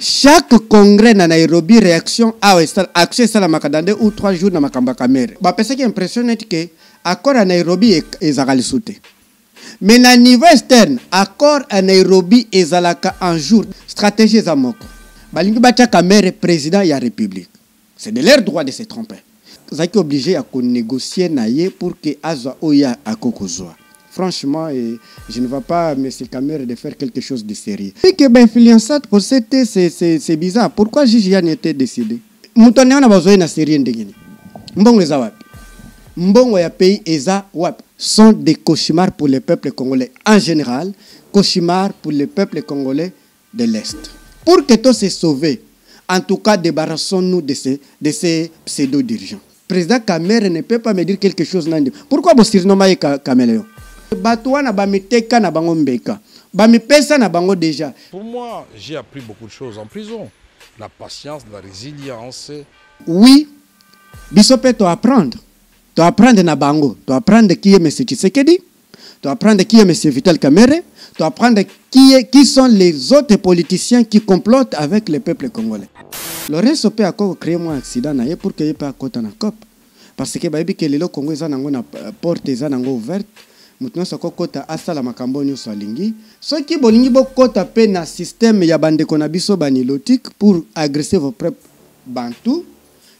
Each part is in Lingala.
chaque congrès na Nairobi réaction a accès à la makadande ou 3 jours na makamba kamere ba pesa qui impressionne que accord à Nairobi ezakali souté mais na niveau externe accord à Nairobi ezalaka en jour stratégie za moko balingi bacha kamere président ya république c'est de leur droit de se tromper zaki obligé à négocier naie pour que azwa oya akokozwa. Franchement, je ne vois pas M. Kamere de faire quelque chose de sérieux. Et que influençat pour c'est bizarre. Pourquoi Gigian était décidé? Moutonné on a besoin de série ndengeni. Mbongo eza wapi? Mbongo ya pays eza wapi? Sont des cauchemars pour le peuple congolais en général, cauchemars pour le peuple congolais de l'Est. Pour que tout se sauve, en tout cas, débarrassons-nous de ces pseudo-dirigeants. Président Kamere ne peut pas me dire quelque chose. Pourquoi vous surnommez Kamele? Pour moi, j'ai appris beaucoup de choses en prison. La patience, la résilience. Oui, Bissopé doit apprendre. Tu apprendre na bango. Tu apprendre qui est M. Tshisekedi. Tu apprendre qui est M. Vital Kamere. Tu apprendre qui sont les autres politiciens qui complotent avec le peuple congolais. Le reste peut encore créer un accident pour qu'il n'y ait pas de na COP. Parce que le Congo est na porte ouverte. Maintenant ça kokota asala makambo nyoso alingi soki bolingi bokota pe na système ya bandeko na biso banilotique pour agresser vos propres bantu,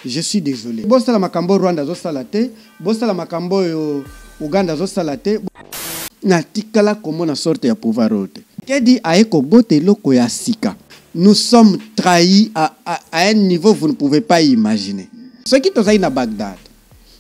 je suis désolé. Bosala makambo Rwanda zo salate, bosala makambo Uganda zo salate na tikala komo na sorte ya pouvoir rote. Kedi aeko bote loko ya sika. Nous sommes trahis à un niveau vous ne pouvez pas imaginer. Ceux qui tozai na Bagdad,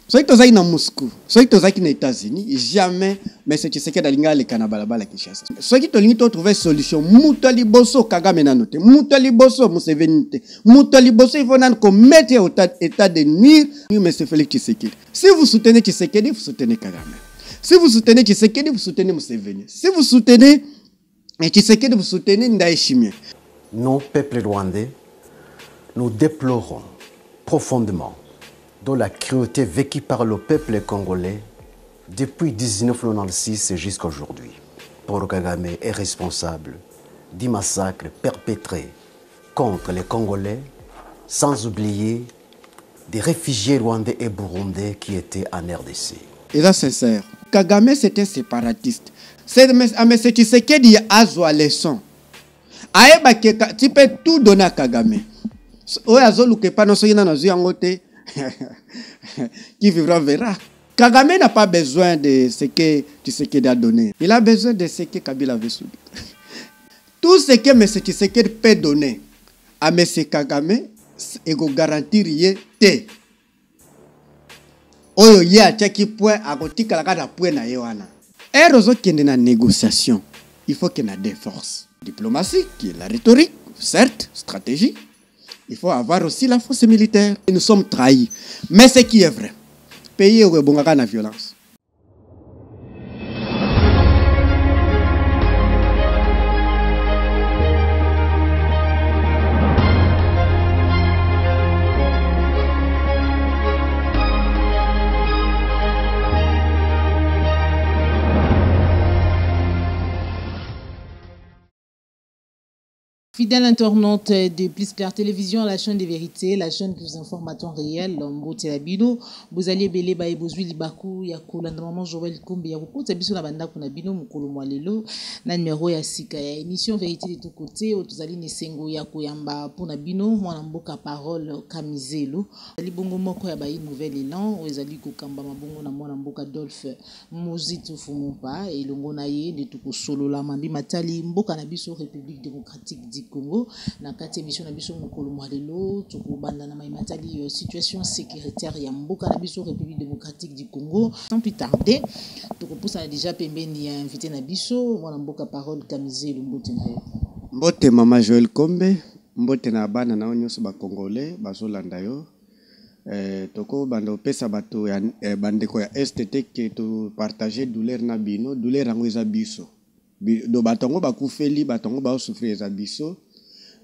ceux qui sont à Moscou, ceux qui sont aux États-Unis, jamais, mais c'est ce qui est dans le Canada, la Kinshasa. Ceux qui ont trouvé une solution, Moutali Bosso, Kagame Nanote, Moutali Bosso, Museveni, Moutali Bosso, il faut mettre au état de nuire, M. Félix Tshisekedi. Si vous soutenez Tshisekedi, vous soutenez Kagame. Si vous soutenez Tshisekedi, vous soutenez Museveni. Si vous soutenez Tshisekedi, vous soutenez Ndaye Chimie. Nous, peuple rwandais, nous déplorons profondément de la cruauté vécue par le peuple congolais depuis 1996 jusqu'à aujourd'hui. Paul Kagame est responsable du massacre perpétré contre les Congolais, sans oublier des réfugiés rwandais et burundais qui étaient en RDC. Et là, sincère, Kagame c'était séparatiste. C'est à M. Tshisekedi a joué leçon. Tu peux tout donner à Kagame. Qui vivra verra. Kagame n'a pas besoin de ce que Tshisekedi a donné. Il a besoin de ce que Kabila avait soumis. Tout ce que M. Tshisekedi peut donner à M. Kagame, il va garantir te. Oyo ye a tchaki point à gotika la kada point na yewana. Et rozo qui est dans négociation, il faut qu'il y ait des forces. Diplomatie, qui est la rhétorique, certes, stratégie. Il faut avoir aussi la force militaire. Et nous sommes trahis. Mais ce qui est vrai, pays où il y a la violence. Fidèle internaute de Plus Clair Télévision, la chaîne des vérités, la chaîne qui vous informe à temps réel, Mbote Labino, vous allez belé ba ebozwi libaku ya kolanda maman Joël Kombe ya kokota biso na banda kuna bino mukolo mwalelo na numéro ya sika ya émission vérité de tous côtés otuzali nesengo ya koyamba pona bino mwana mboka parole kamizelo ali bongo moko ya ba nouvelle élan ezali kokamba mabongo na mwana mboka Dolphe Mozitu Fumumpa elongo na ye de tukosolola mambi matali mboka na biso République démocratique Congo na kati émission na biso mokolo mwalelo tokobanda na maimatali situation sécuritaire ya mboka na biso République démocratique du Congo. Sans plus tarder tokopusa déjà pembeni ya invité na biso mwana mboka parole Kamize Lumbote na Mbote mama Joël Kombe mbote na bana na onyoso ba congolais bazolanda yo toko banda opesa bato ya bandeko ya STT ke to partager douleur na bino douleur yango eza biso do batongo bakufeli batongo ba souffrir za biso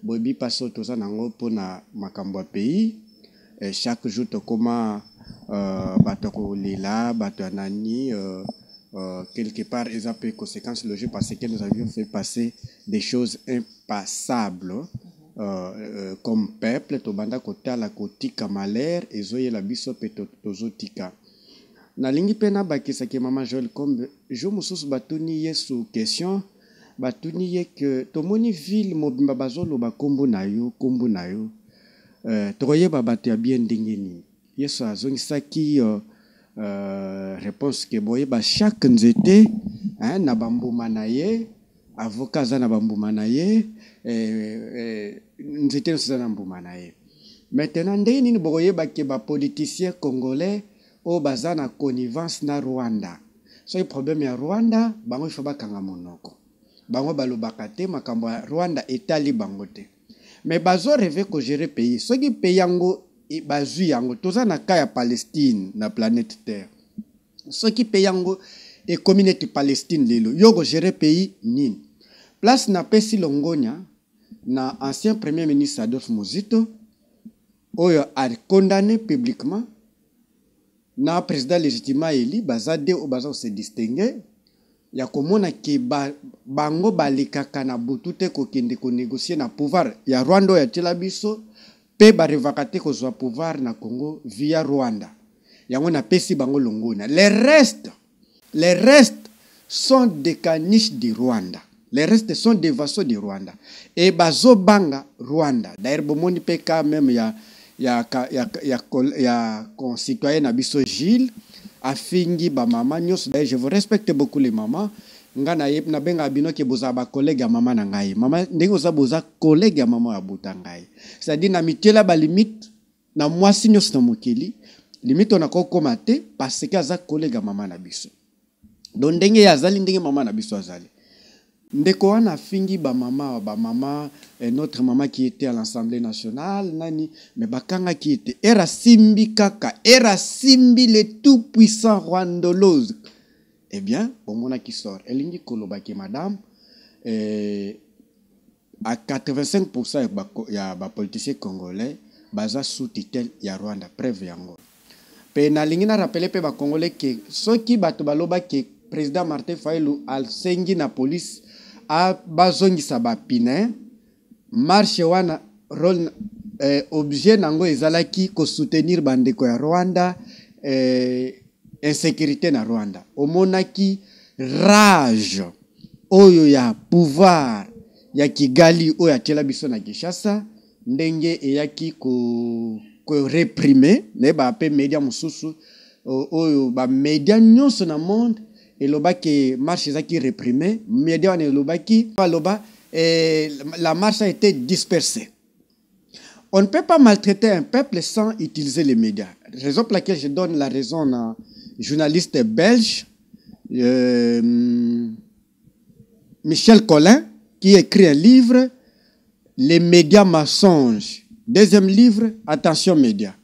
bobi paso toza nango pona makambo ya pays chaque jour to koma bato ko lila bato anani quelque part ils ont peu conséquences logiques parce que nous avions fait passer des choses impassables comme peuple tobanda kotala kotika malheur ezoyela biso pe tozotika nalingi pe nabakisaki mama Joël Kombe jo mosusu batuni ye su question batuni ye ke tomoni ville mobimba bazoloba kombo na yo tokoyeba bato ya bien ndenge nini yesu azongisaki réponse ke boyeba chaque nzete na bambuma na ye avocat aza na bambuma na ye nzete nyonso eza na mbuma na ye maintenant ndenge nini bokoyeba ke bapoliticien congolais oyo baza na connivence na Rwanda soki problème ya Rwanda bango ifo bakanga monoko bango balobaka te makambo ya Rwanda etali bango te mais bazo rêve ko gérer pays soki pays yango bazwi yango toza na ka ya Palestine na planète terre soki pays yango et communauté Palestine lelo yo ko gérer pays nini place na pesi longonya na ancien premier ministre Adolphe Muzito oyo a condamné publiquement na président légitimement élu bazade o baza se distinguer ya komona ke bango balikaka na butu te kokende ko négocier na pouvoir ya Rwanda ya tela biso pe barevaka te kozwa pouvoir na Congo via Rwanda yango na pesi bango longona les restes sont des caniches du Rwanda. Les restes sont des vassaux du Rwanda. Et bazo banga Rwanda. D'ailleurs, bomoni pe quand même ya concitoyen Abisso Gilles afingi ba mama nyos. D'ailleurs, je vous respecte beaucoup les mamans. Ngana yep na benga bino ke boza ba collègue ya mama na ngai. Mama ndenge oza boza collègue ya mama ya buta ngai. C'est-à-dire na mitela ba limite na mwasi nyos na mokili. Limite on a kokoma te parce que aza collègue ya mama na biso. Donc ndenge ya azali ndenge mama na biso azali. Ndeko wana fingi ba mama notre maman qui était à l'Assemblée nationale nani mais bakanga qui était era simbi kaka era simbi le tout puissant Rwandolose. Eh bien omona qui sort elingi koloba ke madame à 85% ya ba politiciens congolais baza sous tutelle ya Rwanda preuve yango. Pe na lingi na rappeler pe ba congolais que soki bato baloba ke président Martin Fayulu al sengi na police a bazongisa bapine marche wana rôle objet nango ezalaki ko soutenir bandeko ya Rwanda insécurité na Rwanda omonaki rage oyo ya pouvoir ya Kigali oyo atela biso na Kinshasa ndenge eyaki ko réprimer ne ba pe média mususu oyo ba média nyonso na monde et lobaki marche qui réprimé média ne lobaki loba la marche a été dispersée. On ne peut pas maltraiter un peuple sans utiliser les médias. Raison pour laquelle je donne la raison à un journaliste belge Michel Collin qui écrit un livre Les médias mensonges. Deuxième livre Attention médias.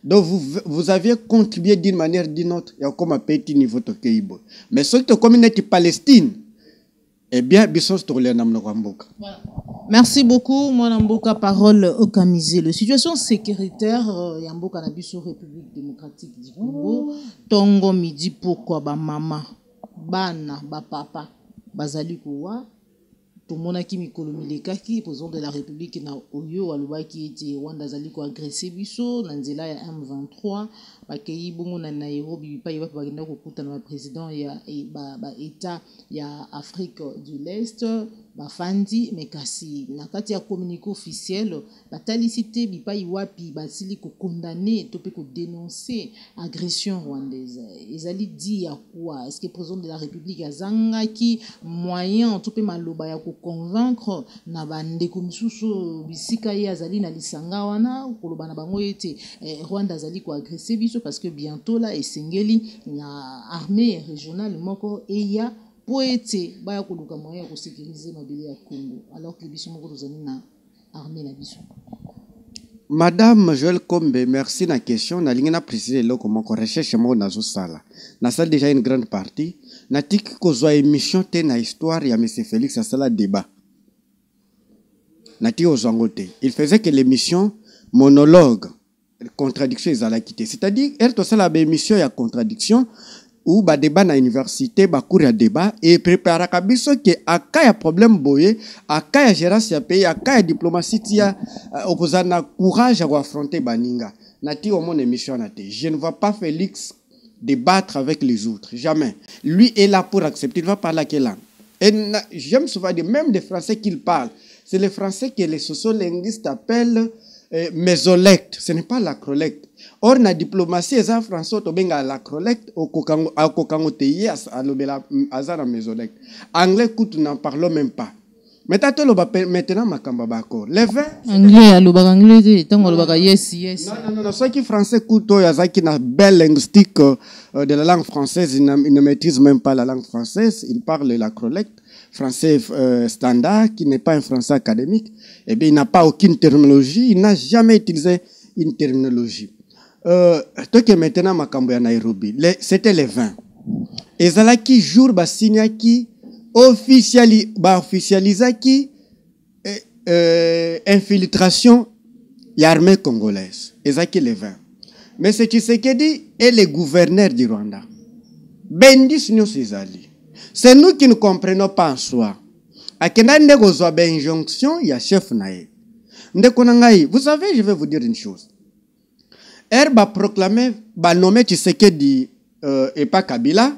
Donc vous aviez contribué d'une manière ou d'une autre, il y a comme un petit niveau de Keibo. Mais ce que la communauté Palestine, eh bien, Bissos Tourlé Namnoramboka. Merci beaucoup, mon Amboka, parole Okamisé. La situation sécuritaire, Yamboka Nabiso, République démocratique du Congo, Tongo midi pourquoi ba mama, bana, ba papa, bazali kuwa. Tout le monde a qui président de la République na Oyo Aluba qui était Rwanda zali ko agressé biso nanzela ya M23 bakei bongo na Nairobi pa yeba bagenda ko kuta na président ya état ya Afrique de l'Est ba fandi mekasi na kati ya communiqué officiel batalicité bipa iwapi basili ko condamner to pe ko dénoncer agression rwandaise ezali dit ya quoi est-ce que président de la République azanga ki moyen to pe maloba ya convaincre na bandeko misusu bisika ye azali na lisanga wana koloba na bango ete Rwanda azali ko agresser biso parce que bientôt là esengeli na armée régionale moko eya poete baya koluka moyen ko sécuriser mabele ya Congo alors que biso moko tozali na armée na biso. Madame Joël Kombe, merci na question. Na lingena préciser lo comment ko recherche mo na zo sala. Na sala déjà une grande partie. Na tiki ko zo émission te na histoire ya monsieur Félix à sala débat. Na tiki o zangote. Il faisait que l'émission monologue contradiction ezala quitté. C'est-à-dire elle to sala émission ya contradiction ou ba débat na université ba cours ya débat et prépare kabiso que aka ya problème boye aka ya gérance ya pays aka ya diplomatie tia opposant courage à affronter baninga nati au mon émission na te je ne vois pas Félix débattre avec les autres jamais lui est là pour accepter il va parler à quelle langue et j'aime souvent dire même des français qu'il parle c'est les français que les sociolinguistes appellent mésolecte, ce n'est pas l'acrolecte. Or, na diplomatie, les français ont benga l'acrolecte, au kokango teye, à l'obéla, à mésolecte. Anglais, écoute, n'en parlons même pas. Maintenant, ma kamba bako. Les 20. Anglais, anglais, yes, yes. Non, ceux qui français couteau, yazaki na belle linguistique de la langue française, ils ne maîtrisent même pas la langue française, ils parlent l'acrolecte. Français standard, qui n'est pas un français académique, eh bien, il n'a pas aucune terminologie, il n'a jamais utilisé une terminologie. Toi qui maintenant makambo ya Nairobi, c'était les 20. Et ça qui jour ba signa qui officialisa qui infiltration y armée congolaise. Et ça qui les 20. Mais c'est Tshisekedi et les gouverneurs du Rwanda. Bendis nous ses alliés. C'est nous qui ne comprenons pas en soi. A kenda ndeko zo ba injonction ya chef nae. Ndeko nangai, vous savez, je vais vous dire une chose. Ba proclamé ba nommé Tshisekedi et pas Kabila,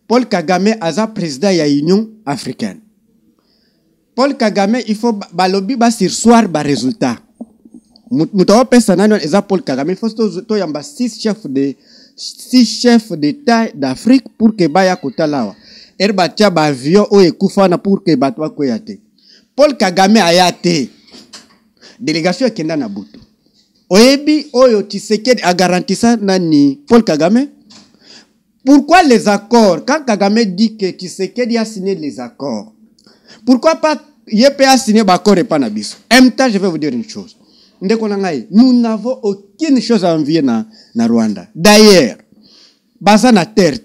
Paul Kagame aza président ya Union africaine. Paul Kagame il faut ba lobby ba sur soir ba résultat. Mutawa pesa nano eza Paul Kagame il faut to yamba 6 chefs d'État d'Afrique pour que baya kotalawa. Batia ba avion o ekufana pour que batwa koyate. Paul Kagame ayate. Délégation kenda na butu. Oyebi oyo Tshisekedi a garanti ça nani Paul Kagame. Pourquoi les accords? Quand Kagame dit que Tshisekedi a signé les accords, pourquoi pas Yépe a signé l'accord et pas Nabiso? En même temps, je vais vous dire une chose. Nous n'avons aucune chose à envier na Rwanda. D'ailleurs, basa na terre.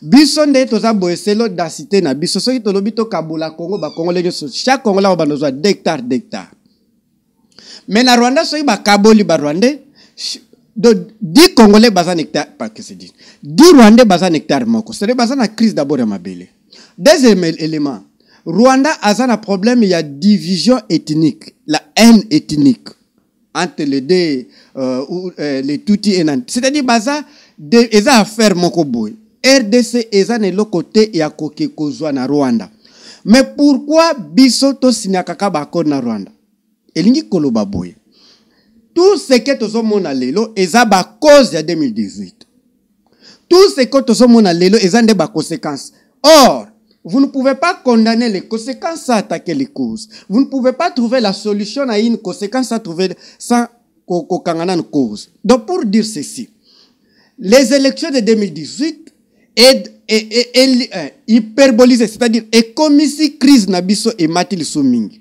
Biso nde toza boeselo da cité na biso soki tolobi to kabula Congo ba Congolais chaque Congolais ba nozwa d'hectares. Mais na Rwanda soki ba kaboli ba Rwandais 10 Congolais baza hectare pas que c'est dit 10 Rwandais baza hectare moko c'est baza na crise d'abord ya mabele. Deuxième élément, Rwanda a un problème, il y a division ethnique, la haine ethnique entre les deux les Tutsi et Nanti. C'est-à-dire baza eza affaire moko boy. RDC eza ne lo côté ya koke kozwa na Rwanda. Mais pourquoi biso to sinyaka ba accord na Rwanda? Elingi koloba boy. Tout ce que tozomona lelo eza ba cause ya 2018. Tout ce que tozomona lelo eza nde ba conséquences. Or, vous ne pouvez pas condamner les conséquences sans attaquer les causes. Vous ne pouvez pas trouver la solution à une conséquence sans kokangana une cause. Donc pour dire ceci, les élections de 2018 hyperbolisé, c'est-à-dire économie crise nabiso et matil soumingi.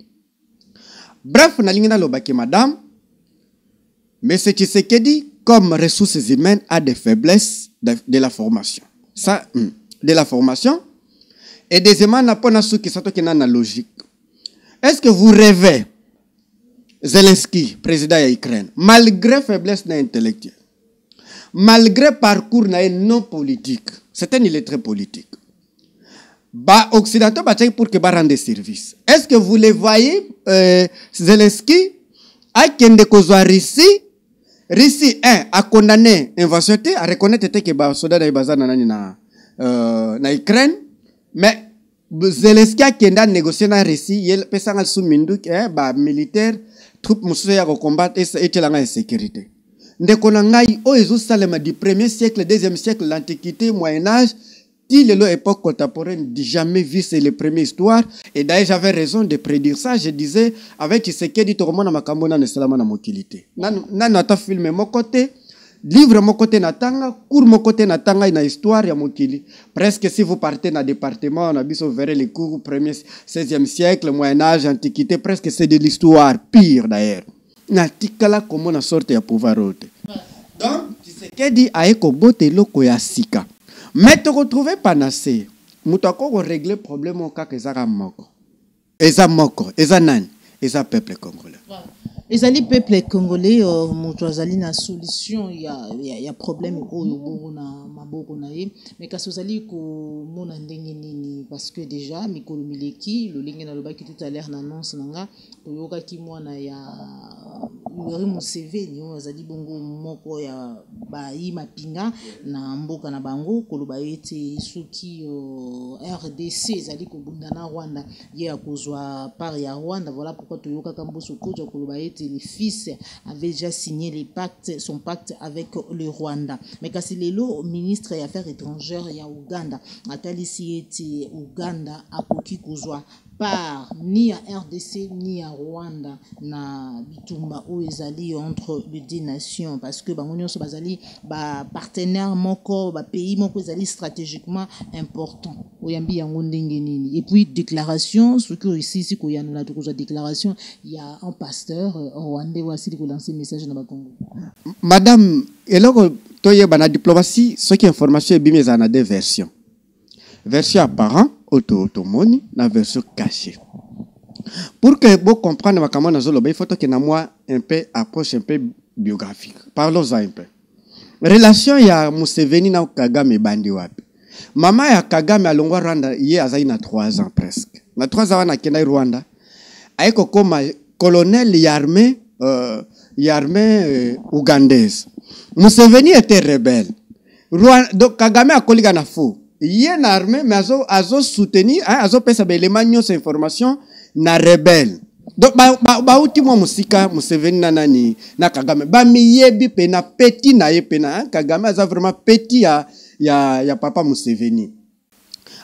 Bref, nalingina lobaki madame, mais ce qui s'est dit comme ressources humaines a des faiblesses de la formation. Ça, de la formation. Et deuxièmement, n'a pas na logique. Est-ce que vous rêvez Zelensky, président de l'Ukraine, malgré faiblesse intellectuelle, malgré parcours non politique, c'est un illettré politique. Ba occidentaux ba pour que ba rende service. Est-ce que vous les voyez Zelensky a kende kozwa Russie a condamné invasion a reconnaître que ba soda na bazana nani na Ukraine, mais Zelensky a kenda négocier na Russie yel pesanga sous mindu ba militaire troupe mususu ya combattre et telanga en sécurité. Ndeko na ngai o ezo salema du 1er siècle, 2e siècle, l'antiquité, moyen âge, till l'époque contemporaine, jamais vu c'est les premières histoires. Et d'ailleurs j'avais raison de prédire ça. Je disais avec Tshisekedi toromona makambo na salama na mokilité. Nanu ata filme mon côté, livre mon côté natanga, cours mon côté natanga na histoire ya mokili. Presque si vous partez dans département, on a vu vous verrez les cours 1er 16e siècle, moyen âge, antiquité, presque c'est de l'histoire pire d'ailleurs. Na tikala comme na sorte ya pouvoir rote. Donc Tshisekedi aeko bote loko ya sika. Mais te retrouver panacée. Moutako régler problème au cas que ça moko. Eza moko, eza nani, eza peuple congolais. ezali peuple congolais moto azali na solution ya problème oyo bongo na maboko na ye mais kasi ozali komona ndenge nini parce que déjà mikolo mileki lolenge nalobaki tout à l'heure na annonce na nga toyokaki mwana ya Yoweri Museveni oyo azali bongo moko ya bayi mapinga na mboka na bango koloba ete soki RDC ezali kobunda na Rwanda ye akozwa part ya Rwanda. Voilà pourquoi toyokaka mboso kojo koloba ete le fils avait déjà signé son pacte avec le Rwanda. Mais kasi lelo ministre des Affaires étrangères ya Uganda atalisi ete Uganda akoki kozwa part ni à RDC ni à Rwanda na bitumba o ezali entre les deux nations parce que bango nyonso bazali ba partenaire moko ba pays moko ezali stratégiquement important oyambi yango ndenge nini. Et puis déclaration ce que ici ko yanula to kozwa déclaration il y a un pasteur rwandais aussi qui lancer message na ba Congo. Madame eloko toye bana diplomatie ce qui information bimé za na deux versions. Version apparent automoni na version cachée. Pour que vous compreniez ma camarade Zoloba, il faut que na moi un peu approche un peu biographique. Parlons-en un peu. Relation ya Museveni na Kagame bandi wapi. Mama ya Kagame alongwa Rwanda ye azai na 3 ans presque. Na 3 ans na kenda Rwanda. Aiko koma colonel yarmée ougandaise. Museveni était rebelle. Donc Kagame a koliga na fou. Yé na armée mais azo soutenir azo pesa ba élément nyonso information na rebelle. Donc ba ultimo musika Museveni na nani na Kagame ba miyebi pe na petit na ye pe na Kagame aza vraiment petit ya papa Museveni.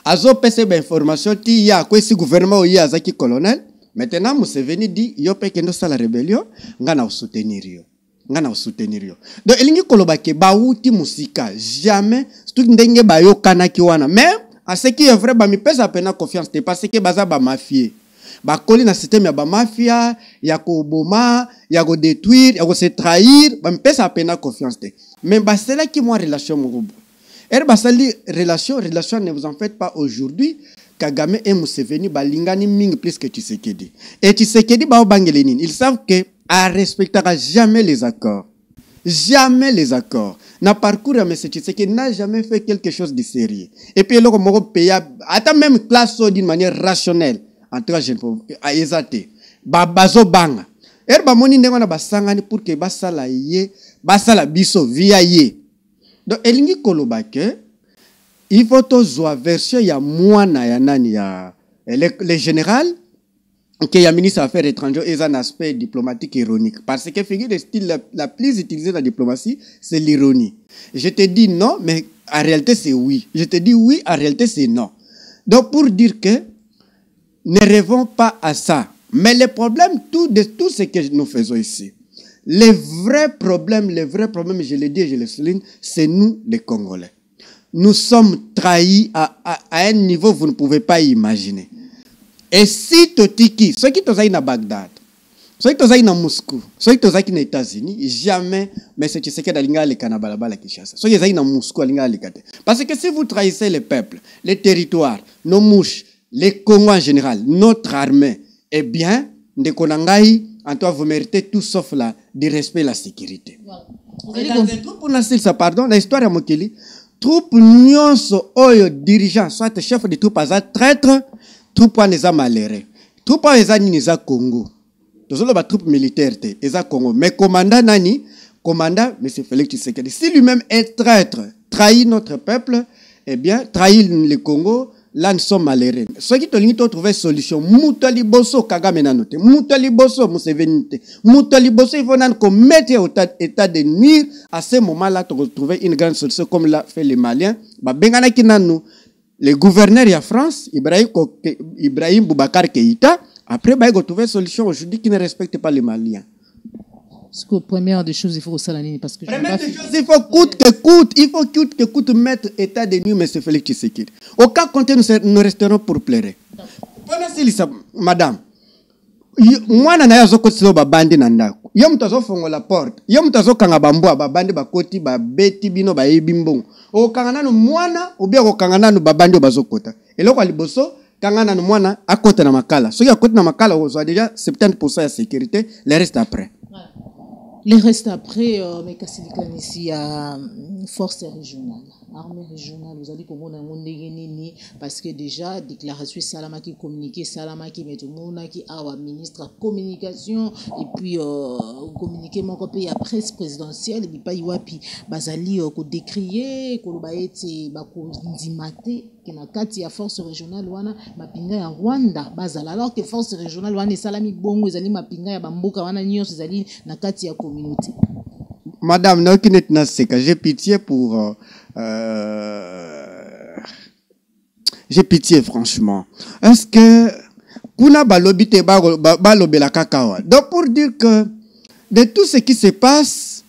Azo pesa ba information ti ya kwesi gouvernement oyi azaki colonel. Maintenant Museveni dit yo pe kendo sala rébellion ngana soutenir yo. Donc elingi kolobake ba uti musika jamais tout ndenge ba yo kanaki wana mais à ce qui est vrai ba mi pesa pena confiance te parce que baza ba mafia ba koli na système ya ba mafia ya ko boma ya ko détruire ya ko se trahir ba mi pesa pena confiance te mais ba cela qui moi relation murubu ba sali relation ne vous en faites pas aujourd'hui. Kagame et Museveni ba lingani mingi plus que Tshisekedi et Tshisekedi ba obangele nini ils savent que elle respectera jamais les accords. Jamais les accords. Na parcours à M. Tshisekedi n'a jamais fait quelque chose de sérieux. Et puis, le Moro pays, attends même classe d'une manière rationnelle. En tout cas, je ne peux pas exalter. Bazo banga. Ba moni ndengona basangani pour que basala ye, basala biso via ye. Donc, elingi kolobake, il faut tozwa version ya mwana ya nani ya le général. qu'il y a ministre des Affaires étrangères et un aspect diplomatique ironique. Parce que figure le style la plus utilisée dans la diplomatie, c'est l'ironie. Je te dis non, mais en réalité c'est oui. Je te dis oui, en réalité c'est non. Donc pour dire que ne rêvons pas à ça. Mais le problème, tout ce que nous faisons ici, le vrai problème, je le dis et je le souligne, c'est nous les Congolais. Nous sommes trahis à un niveau que vous ne pouvez pas imaginer. Et si Totiki, ceux qui sont à Bagdad, ceux qui sont à Moscou, ceux qui sont aux États-Unis, jamais, mais c'est ce qui est dans le Canada, la Kinshasa. Ceux qui sont à Moscou, parce que si vous trahissez les peuples, les territoires, nos mouches, les Congos en général, notre armée, eh bien, de Konangaï, en toi, vous méritez tout sauf là, du respect et la sécurité. Pardon, l'histoire à Mokili, troupes nyonso oyo dirigeant, soit chef de troupe à traître, troupe à neza maléré. Troupe à neza ni neza Congo. Tozolo ba troupe militaire te, neza Congo. Mais commandant nani, commandant M. Félix Tshisekedi, si lui-même est traître, trahit notre peuple, eh bien, trahit le Congo, là nous sommes malheureux. Ceux qui ont trouvé solution, Moutali Bosso Kagame nanote, Moutali Bosso Museveni te, Moutali Bosso il faut qu'on mette au état de nuire. À ce moment-là, tu retrouver une grande solution comme l'a fait les Maliens. Bah bengana kinanu, le gouverneur de France, Ibrahim Boubacar Keïta, après bah il trouvé solution aujourd'hui qui ne respecte pas les Maliens. Parce que première des choses, il faut ça l'année parce que première des choses, il faut coûte que coûte mettre état de nuit, M. Félix Tshisekedi. Au cas contraire, nous resterons pour pleurer. Madame, moi na yazo kotilo ba bandi na ndako. Yo mutazo fongo la porte. Yo mutazo kanga bambwa ba bandi ba koti ba beti bino ba yebimbongo. O kanga nanu mwana obia ko kanga nanu ba bandi bazokota. Eloko liboso kanga nanu mwana akota na makala. Soki akota na makala ozwa déjà 70% ya sécurité, le reste après. Les restes après, mais Kassilikan ici à force régionale, armée régionale, vous allez comprendre parce que déjà, déclaration Salama qui communiqué, Salama qui met tout le monde, qui a ministre de communication, et puis communiqué mon copie à presse présidentielle, et puis pas y bazali ko décrier, ko baete, ko ndimate, que na kati ya force régionale wana mapinga ya Rwanda bazala, alors que force régionale wana salami bongo ezali mapinga ya bamboka wana nyonso ezali na kati ya communauté. Madame, j'ai pitié pour... j'ai pitié, franchement. Est-ce que... Kuna balobite balobela kakawa. Donc, pour dire que de tout ce qui se passe,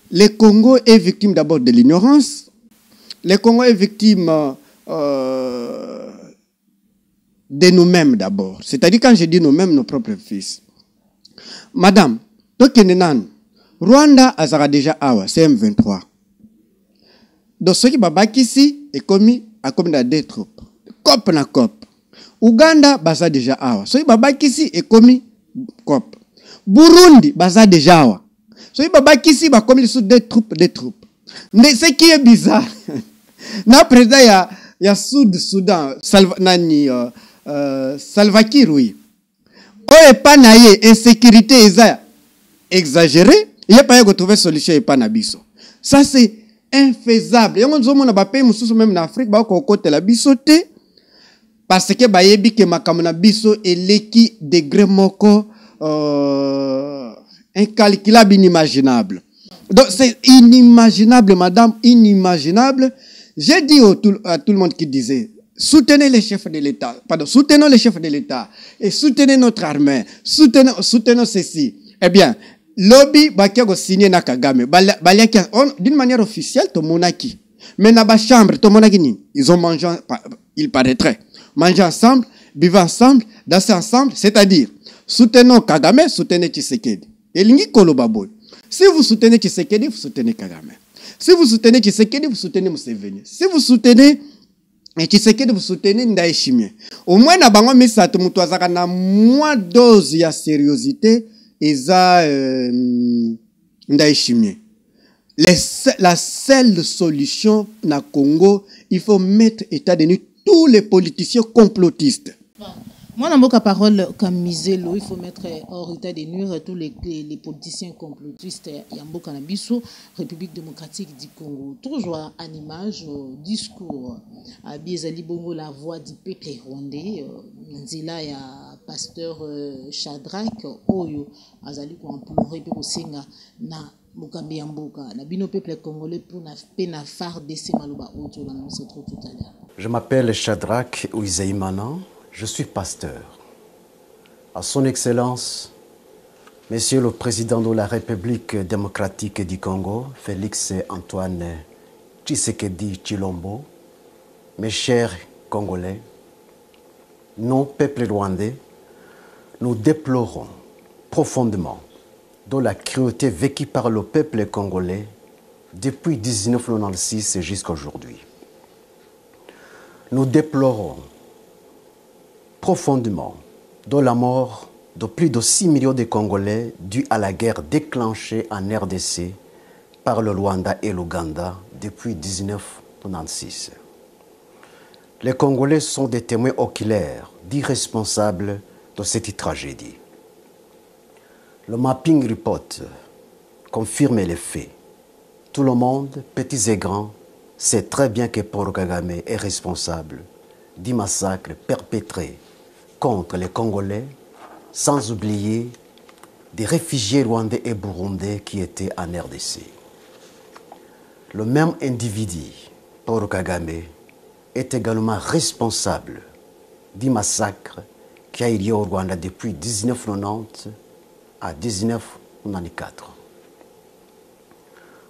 le Congo est victime d'abord de l'ignorance. Le Congo est victime de nous-mêmes d'abord. C'est-à-dire, quand je dis nous-mêmes, nos propres fils. Madame, Tokenenan, Rwanda azara déjà awa, c'est M23. Donc ce qui babaki ici est commis à comme des troupes. Cop na cop. Ouganda baza déjà awa. Ce qui babaki ici est commis cop. Burundi baza déjà awa. Ce qui babaki ici ba commis sous des troupes. Mais ce qui est bizarre, na président ya Soudan, Salva Kiir, oui. Oye pas naie insécurité exagérée. Il n'y a pas eu de trouver solution et pas nabiso. Ça c'est infaisable. Il y a des pays même en Afrique qui ont côté la bisoté parce que bayebi que makamona biso et l'équi degré moko incalculable, inimaginable. Donc c'est inimaginable, madame, inimaginable. J'ai dit à tout le monde qui disait soutenez les chefs de l'État, pardon, soutenons les chefs de l'État et soutenez notre armée, soutenons ceci. Eh bien, lobby bakiago signé na Kagame d'une manière officielle to monaki mais na ba chambre to monaki ni ils ont mangé, il paraîtrait manger ensemble, vivre ensemble, danser ensemble, c'est-à-dire soutenons Kagame, soutenez Tshisekedi et lingi koloba boy. Si vous soutenez Tshisekedi, vous soutenez Kagame. Si vous soutenez Tshisekedi, vous soutenez Museveni. Si vous soutenez Tshisekedi, vous soutenez Ndayishimiye. Au moins na bango misato mutu azaka na moins dose ya sérieuxité eza Ndayishimiye. La seule solution na Congo, il faut mettre état de nuit tous les politiciens complotistes. Moi, dans ma parole, comme Miselo, il faut mettre hors état de nuire tous les politiciens complotistes. Yambo Kanabiso, République démocratique du Congo. Toujours en image, discours. À Biezali Bongo, la voix du peuple rwandais. Nzila, il y a pasteur Shadrach, Oyo, Azali, pour implorer, pour Senga, na Mukambi Yamboka, na bino peuple congolais, pour na pena phare de Semaluba, Oto, on se trouve tout à l'heure. Je m'appelle Shadrach Ouizaïmana. Je suis pasteur. À son Excellence, Monsieur le Président de la République démocratique du Congo, Félix Antoine Tshisekedi Tshilombo, mes chers Congolais, nous, peuple rwandais, nous déplorons profondément de la cruauté vécue par le peuple congolais depuis 1996 jusqu'à aujourd'hui. Nous déplorons profondément de la mort de plus de 6 millions de Congolais due à la guerre déclenchée en RDC par le Rwanda et l'Ouganda depuis 1996. Les Congolais sont des témoins oculaires d'irresponsables de cette tragédie. Le mapping report confirme les faits. Tout le monde, petits et grands, sait très bien que Paul Kagame est responsable du massacre perpétré contre les Congolais, sans oublier des réfugiés rwandais et burundais qui étaient en RDC. Le même individu, Paul Kagame, est également responsable du massacre qui a eu lieu au Rwanda depuis 1990 à 1994.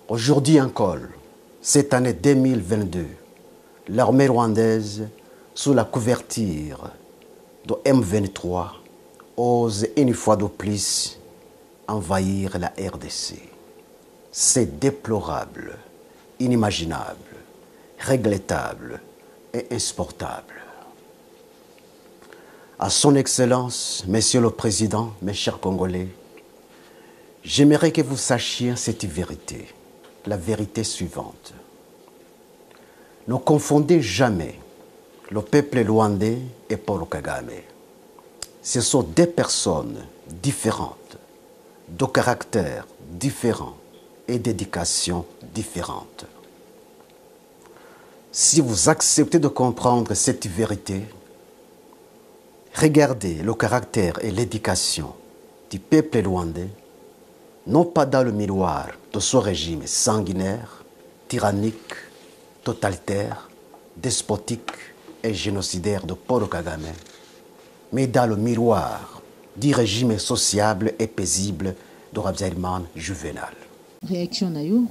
Aujourd'hui encore, cette année 2022, l'armée rwandaise, sous la couverture de M23, ose une fois de plus envahir la RDC. C'est déplorable, inimaginable, regrettable et insupportable. À son Excellence, Monsieur le Président, mes chers Congolais, J'aimerais que vous sachiez cette vérité, la vérité suivante. Ne confondez jamais le peuple rwandais et Paul Kagame. Ce sont deux personnes différentes, de caractères différents et d'éducation différente. Si vous acceptez de comprendre cette vérité, regardez le caractère et l'éducation du peuple rwandais, non pas dans le miroir de ce régime sanguinaire, tyrannique, totalitaire, despotique et génocidaire de Paul Kagame, mais dans le miroir du régime sociable et paisible de Habyarimana Juvenal. Réaction nayo,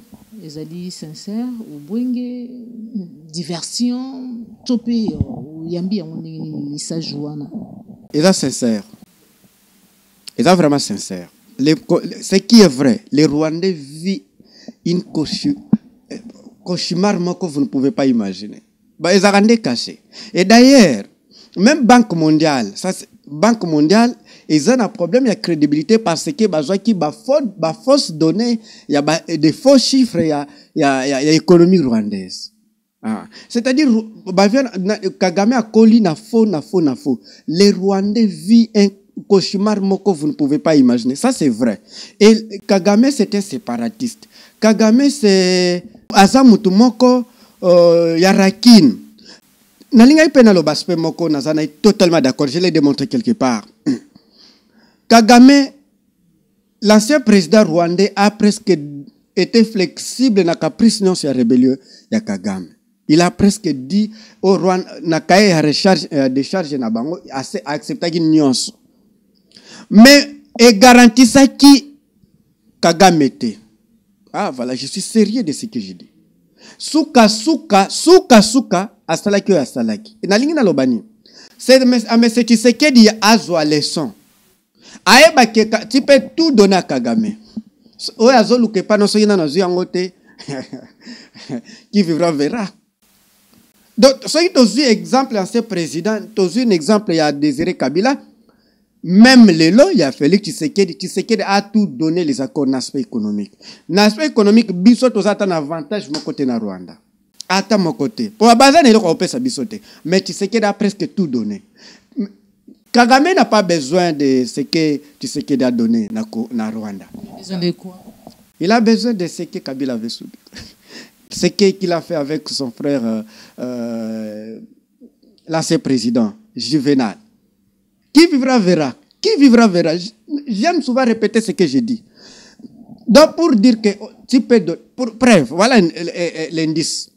ezali sincère ou bwenge diversion topé ou yambi ya message wana. Il est sincère. Il est vraiment sincère. Ce qui est vrai, les Rwandais vivent une cauchemar que vous ne pouvez pas imaginer. Bah, ils ont caché. Et d'ailleurs, même Banque mondiale, Banque mondiale, ils ont un problème de crédibilité parce que il y a fausses données, il y a des faux chiffres, il y a l'économie rwandaise. Ah. C'est-à-dire, Kagame a collé na faux. Les Rwandais vivent un cauchemar que vous ne pouvez pas imaginer. Ça, c'est vrai. Et Kagame, c'est un séparatiste. Kagame, c'est Azamutu Moko Yarakin. Nalinga ipena lo baspe moko nazana totalement d'accord. Je l'ai démontré quelque part. Kagame, l'ancien président rwandais, a presque été flexible na caprice non sur la rébellion de Kagame. Il a presque dit au Rwanda na kaye recharge décharge na bango accepta qui nyonso. Mais et garantit ça qui Kagame était. Ah voilà, je suis sérieux de ce que je dis. Suka asalaki asalaki. Na lingi na lobani. C'est mais Tshisekedi azwa leçon. Aeba ke tu peux tout donner à Kagame. Oya azoluke pa no soyina na zuyango te. Qui vivra verra. Donc soki tozu exemple ancien président, tozu un exemple ya Désiré Kabila. Même lelo, il y a Félix Tshisekedi a tout donné les accords d'aspect économique. L'aspect économique, biso tozata un avantage mon côté na Rwanda. Ata mon côté. Pour la base, il y a sa bisote. Mais Tshisekedi a presque tout donné. Kagame n'a pas besoin de ce que Tshisekedi a donné na Rwanda. Il a besoin de quoi? Il a besoin de ce que Kabila avait subi. Ce qu'il a fait avec son frère, l'ancien président, Juvenal. Qui vivra verra. Qui vivra verra. J'aime souvent répéter ce que je dis. Donc pour dire que tu peux bref, voilà l'indice.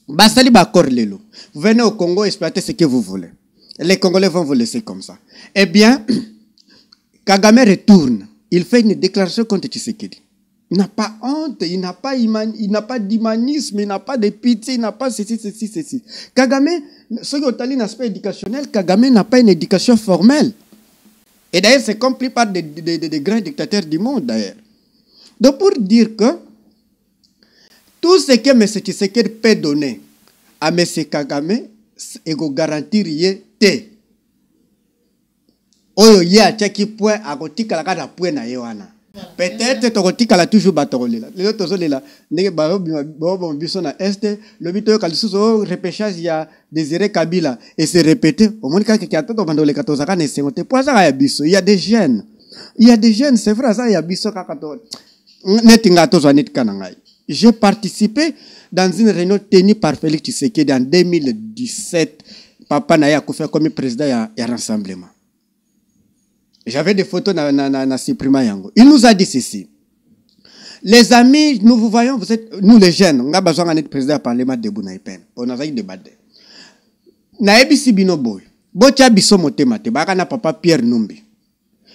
Basali bakor lelo. Vous venez au Congo exploiter ce que vous voulez. Les Congolais vont vous laisser comme ça. Eh bien, Kagame retourne. Il fait une déclaration contre Tshisekedi. Il n'a pas honte, il n'a pas d'humanisme, il n'a pas de pitié, il n'a pas ceci. Kagame, ce qui est un aspect éducationnel, Kagame n'a pas une éducation formelle. Et d'ailleurs, c'est compris par des grands dictateurs du monde, d'ailleurs. Donc, pour dire que tout ce que M. Tshisekedi peut donner à M. Kagame, il faut garantir qu'il te. Oyo ye a tchaki point à gotika la kada point na yewana. Peut-être tokotika la toujours batolela. Les autres zolela ndenge bon biso na est le bito kalisuso repêchage ya Désiré Kabila et se répéter au monde ka ki ato bandole 14 ka ne sengote poza ya biso. Il y a des jeunes. C'est vrai ça ya biso ka kato. Netinga to zwanit kanangai. J'ai participé dans une réunion tenue par Félix Tshisekedi en 2017. Papa Naya Koufé comme président ya rassemblement. J'avais des photos na Cyprima Yango. Il nous a dit ceci. Les amis, nous vous voyons, vous êtes, nous les jeunes, on a besoin d'être président du Parlement de Bounaïpen. On a eu débat. Naebi Bino Boy. Botia biso motema te. Baka na papa Pierre Numbi.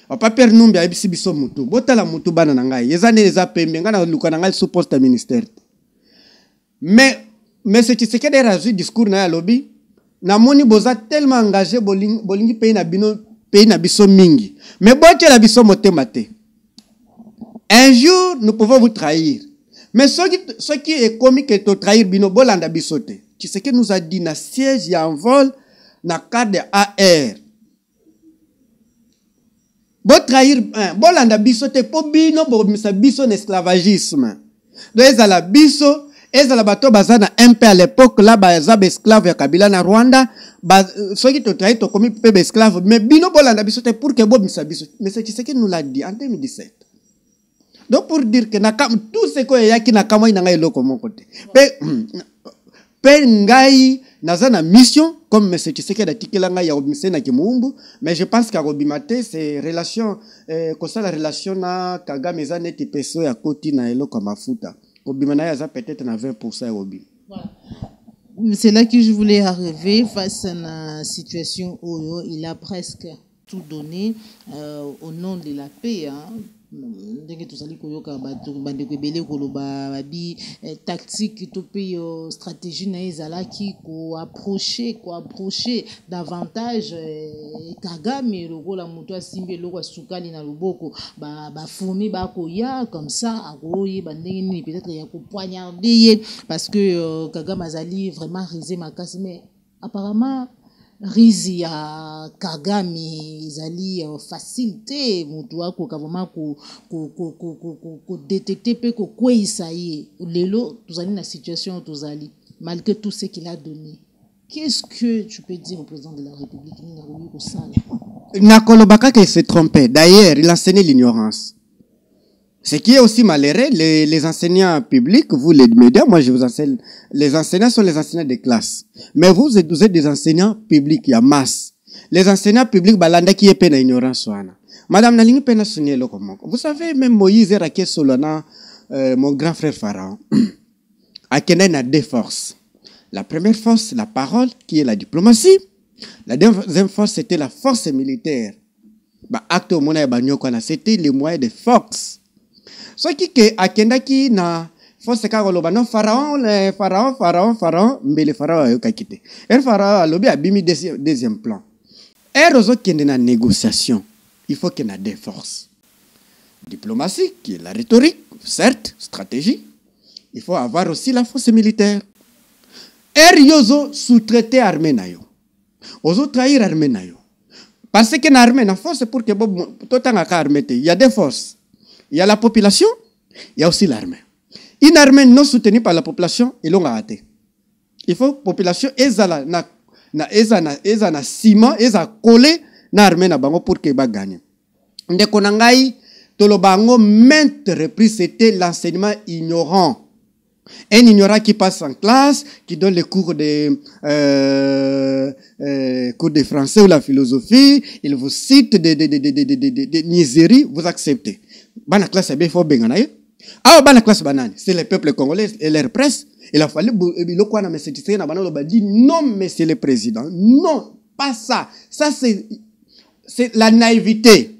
Papa Pierre Numbi a ebi biso mutu. Bota la mutu bana na ngai. Yezane eza pembe. Nga na luka na ngai sous poste ministère. Mais ce Tshisekedi a razu discours na ya lobby. Na moni boza tellement engagé bolingi pays na bino. Pays na biso mingi. Mais bon, tu as biso motema te. Un jour, nous pouvons vous trahir. Mais ce qui est comique est de trahir bino bolanda bisote. Tu sais que nous a dit na siège y a un vol na carte de AR. Bo trahir, bolanda biso te po bino bo misa biso en esclavagisme. Donc ezala biso, ezala bato bazana un peu à l'époque là bazaba esclave ya Kabila na Rwanda, soki to trahir to komi pe esclave, mais bino bolanda biso te pour que bo misa biso. Mais c'est ce qu'il nous l'a dit en 2017. Donc pour dire que tout ce que yaki na kama ina ngai loko mon côté. Pe ngai nazana mission comme M. Tshisekedi atikelanga ya obimise na kimumbu, mais je pense qu'à Robimate c'est relation comme ça la relation na Kagame za neti peso ya koti na eloko mafuta. Obimana ya za peut-être na 20% ya Robim. Voilà. C'est là que je voulais arriver face à la situation où il a presque tout donné au nom de la paix, hein. Ndenge tozali koyoka bato bandeko ebele koloba babi tactique to pe stratégie na ezalaki ko approcher davantage Kagame lokola moto asimbi eloko asukali na loboko ba fourmi ba koya comme ça akoye bandenge nini peut-être ya ko poignarder ye parce que Kagame azali vraiment risé makasi, mais apparemment rizi ya Kagame ezali facilité mutu wako kavama ko détecter pe ko kwisa ye lelo tozali na situation tozali malgré tout ce qu'il a donné. Qu'est-ce que tu peux dire au président de la République ni na robi ko sala na kolobaka que se trompait? D'ailleurs il enseignait l'ignorance. Ce qui est aussi malheureux, les enseignants publics, vous les médias, moi je vous enseigne, les enseignants sont les enseignants de classe. Mais vous êtes des enseignants publics, il y a masse. Les enseignants publics, balanda qui est peine à ignorance. Madame Nalingi peine à sonner le comment. Vous savez, même Moïse et Raké Solana, mon grand frère Pharaon, a Kenen a deux forces. La première force, la parole, qui est la diplomatie. La deuxième force, c'était la force militaire. Acte au monde, c'était les moyens de force. Ce qui est akendaki na force karoloba non pharaon mais le pharaon a quitté. El pharaon a lobby a bimi deuxième plan. Et rozo kende na négociation, il faut qu'il y ait des forces. Diplomatie qui est la rhétorique, certes, stratégie. Il faut avoir aussi la force militaire. Et yozo sous-traiter armée na yo. Ozo trahir armée na yo. Parce que na armée na force pour que tout tanga ka armée il y a des forces. Il y a la population, il y a aussi l'armée. Une armée non soutenue par la population, ils l'ont raté. Il faut que la population na ciment, collé na armée na bango pour que ba gagne. Ndeko nangai tolo bango maintes reprises c'était l'enseignement ignorant. Un ignorant qui passe en classe, qui donne les cours de français ou la philosophie, il vous cite des niaiseries, vous acceptez. Bana classe bien faut bengana ye. Ah bana classe banane, c'est le peuple congolais et leur presse. Il a fallu le quoi na monsieur Tshisekedi na banalo ba dit non monsieur le président. Non, pas ça. Ça c'est la naïveté.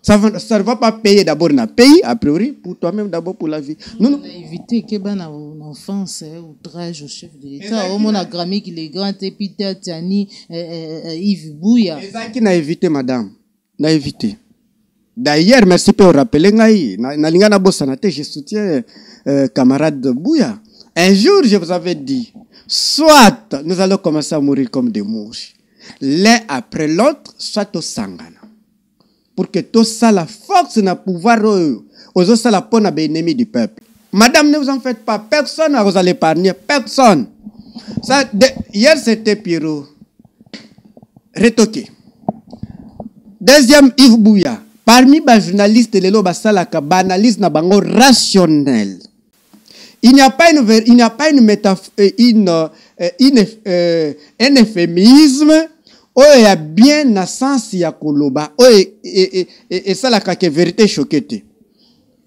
Ça ne va pas payer d'abord na pays a priori pour toi-même d'abord pour la vie. Nous naïveté que bana enfance outrage au chef de l'État. Au mon agramé qui les grands Peter Tiani Yves Bouya. Ezaki naïveté madame. Naïveté. D'ailleurs, merci pour rappeler, je soutiens camarade Bouya. Un jour, je vous avais dit, soit nous allons commencer à mourir comme des mouches, l'un après l'autre, soit au sangana. Pour que tout ça, la force n'a pouvoir aux autres, la peau n'a pas ennemi du peuple. Madame, ne vous en faites pas, personne ne vous allez épargner, personne. Ça, hier, c'était Pierrot. Retoqué. Deuxième, Yves Bouya. Parmi les journalistes, les analyse na bango rationnel. Il n'y a pas une métaphore, un euphémisme. Oh, il y a bien un sens ya koloba. Oh, et ça la vérité choquée.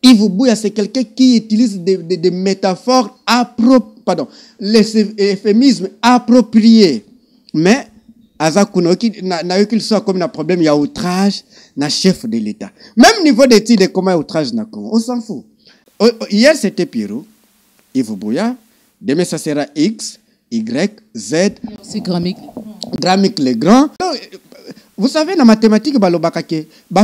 Yves Bouya, c'est quelqu'un qui utilise des métaphores les euphémismes appropriés. Mais qu'il soit comme un problème, il y a outrage, na chef de l'État. Même niveau d'études, comment outrage na Congo, on s'en fout. Hier, c'était Pierrot, Yves Bouya, demain, ça sera X, Y, Z. C'est Gramic. Gramic le grand. Vous savez, la mathématique, bah,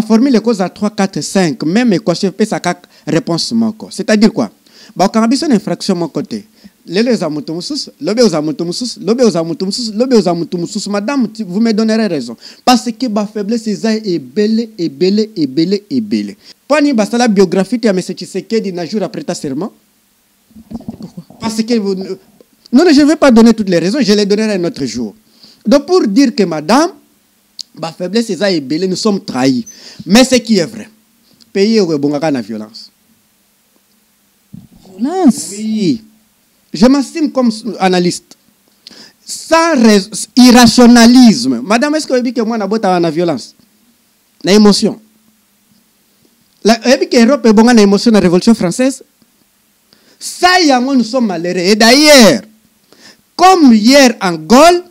former les causes à 3, 4, 5, même équation, ça réponse mon corps. C'est-à-dire quoi? Bah, quand on a une infraction mon côté, Lelo eza moto mususu, lobe oza moto mususu, lobe oza moto mususu, lobe oza moto mususu. Madame, vous me donnerez raison. Parce que ma faiblesse est belle, et belle, et belle, et belle. Pani basta la biographie de M. Tshisekedi na jour après ta serment. Pourquoi? Parce que vous... Non, je ne vais pas donner toutes les raisons, je les donnerai un autre jour. Donc pour dire que madame, ma faiblesse est belle, nous sommes trahis. Mais ce qui est vrai, pays où est la violence. Violence? Oui. Je m'estime comme analyste. Sans irrationalisme. Madame, est-ce que vous dites que moi, je suis la violence? La émotion. Vous dites que l'Europe est bonne émotion dans la Révolution française? Ça, nous sommes malheureux. Et d'ailleurs, comme hier en Gaule,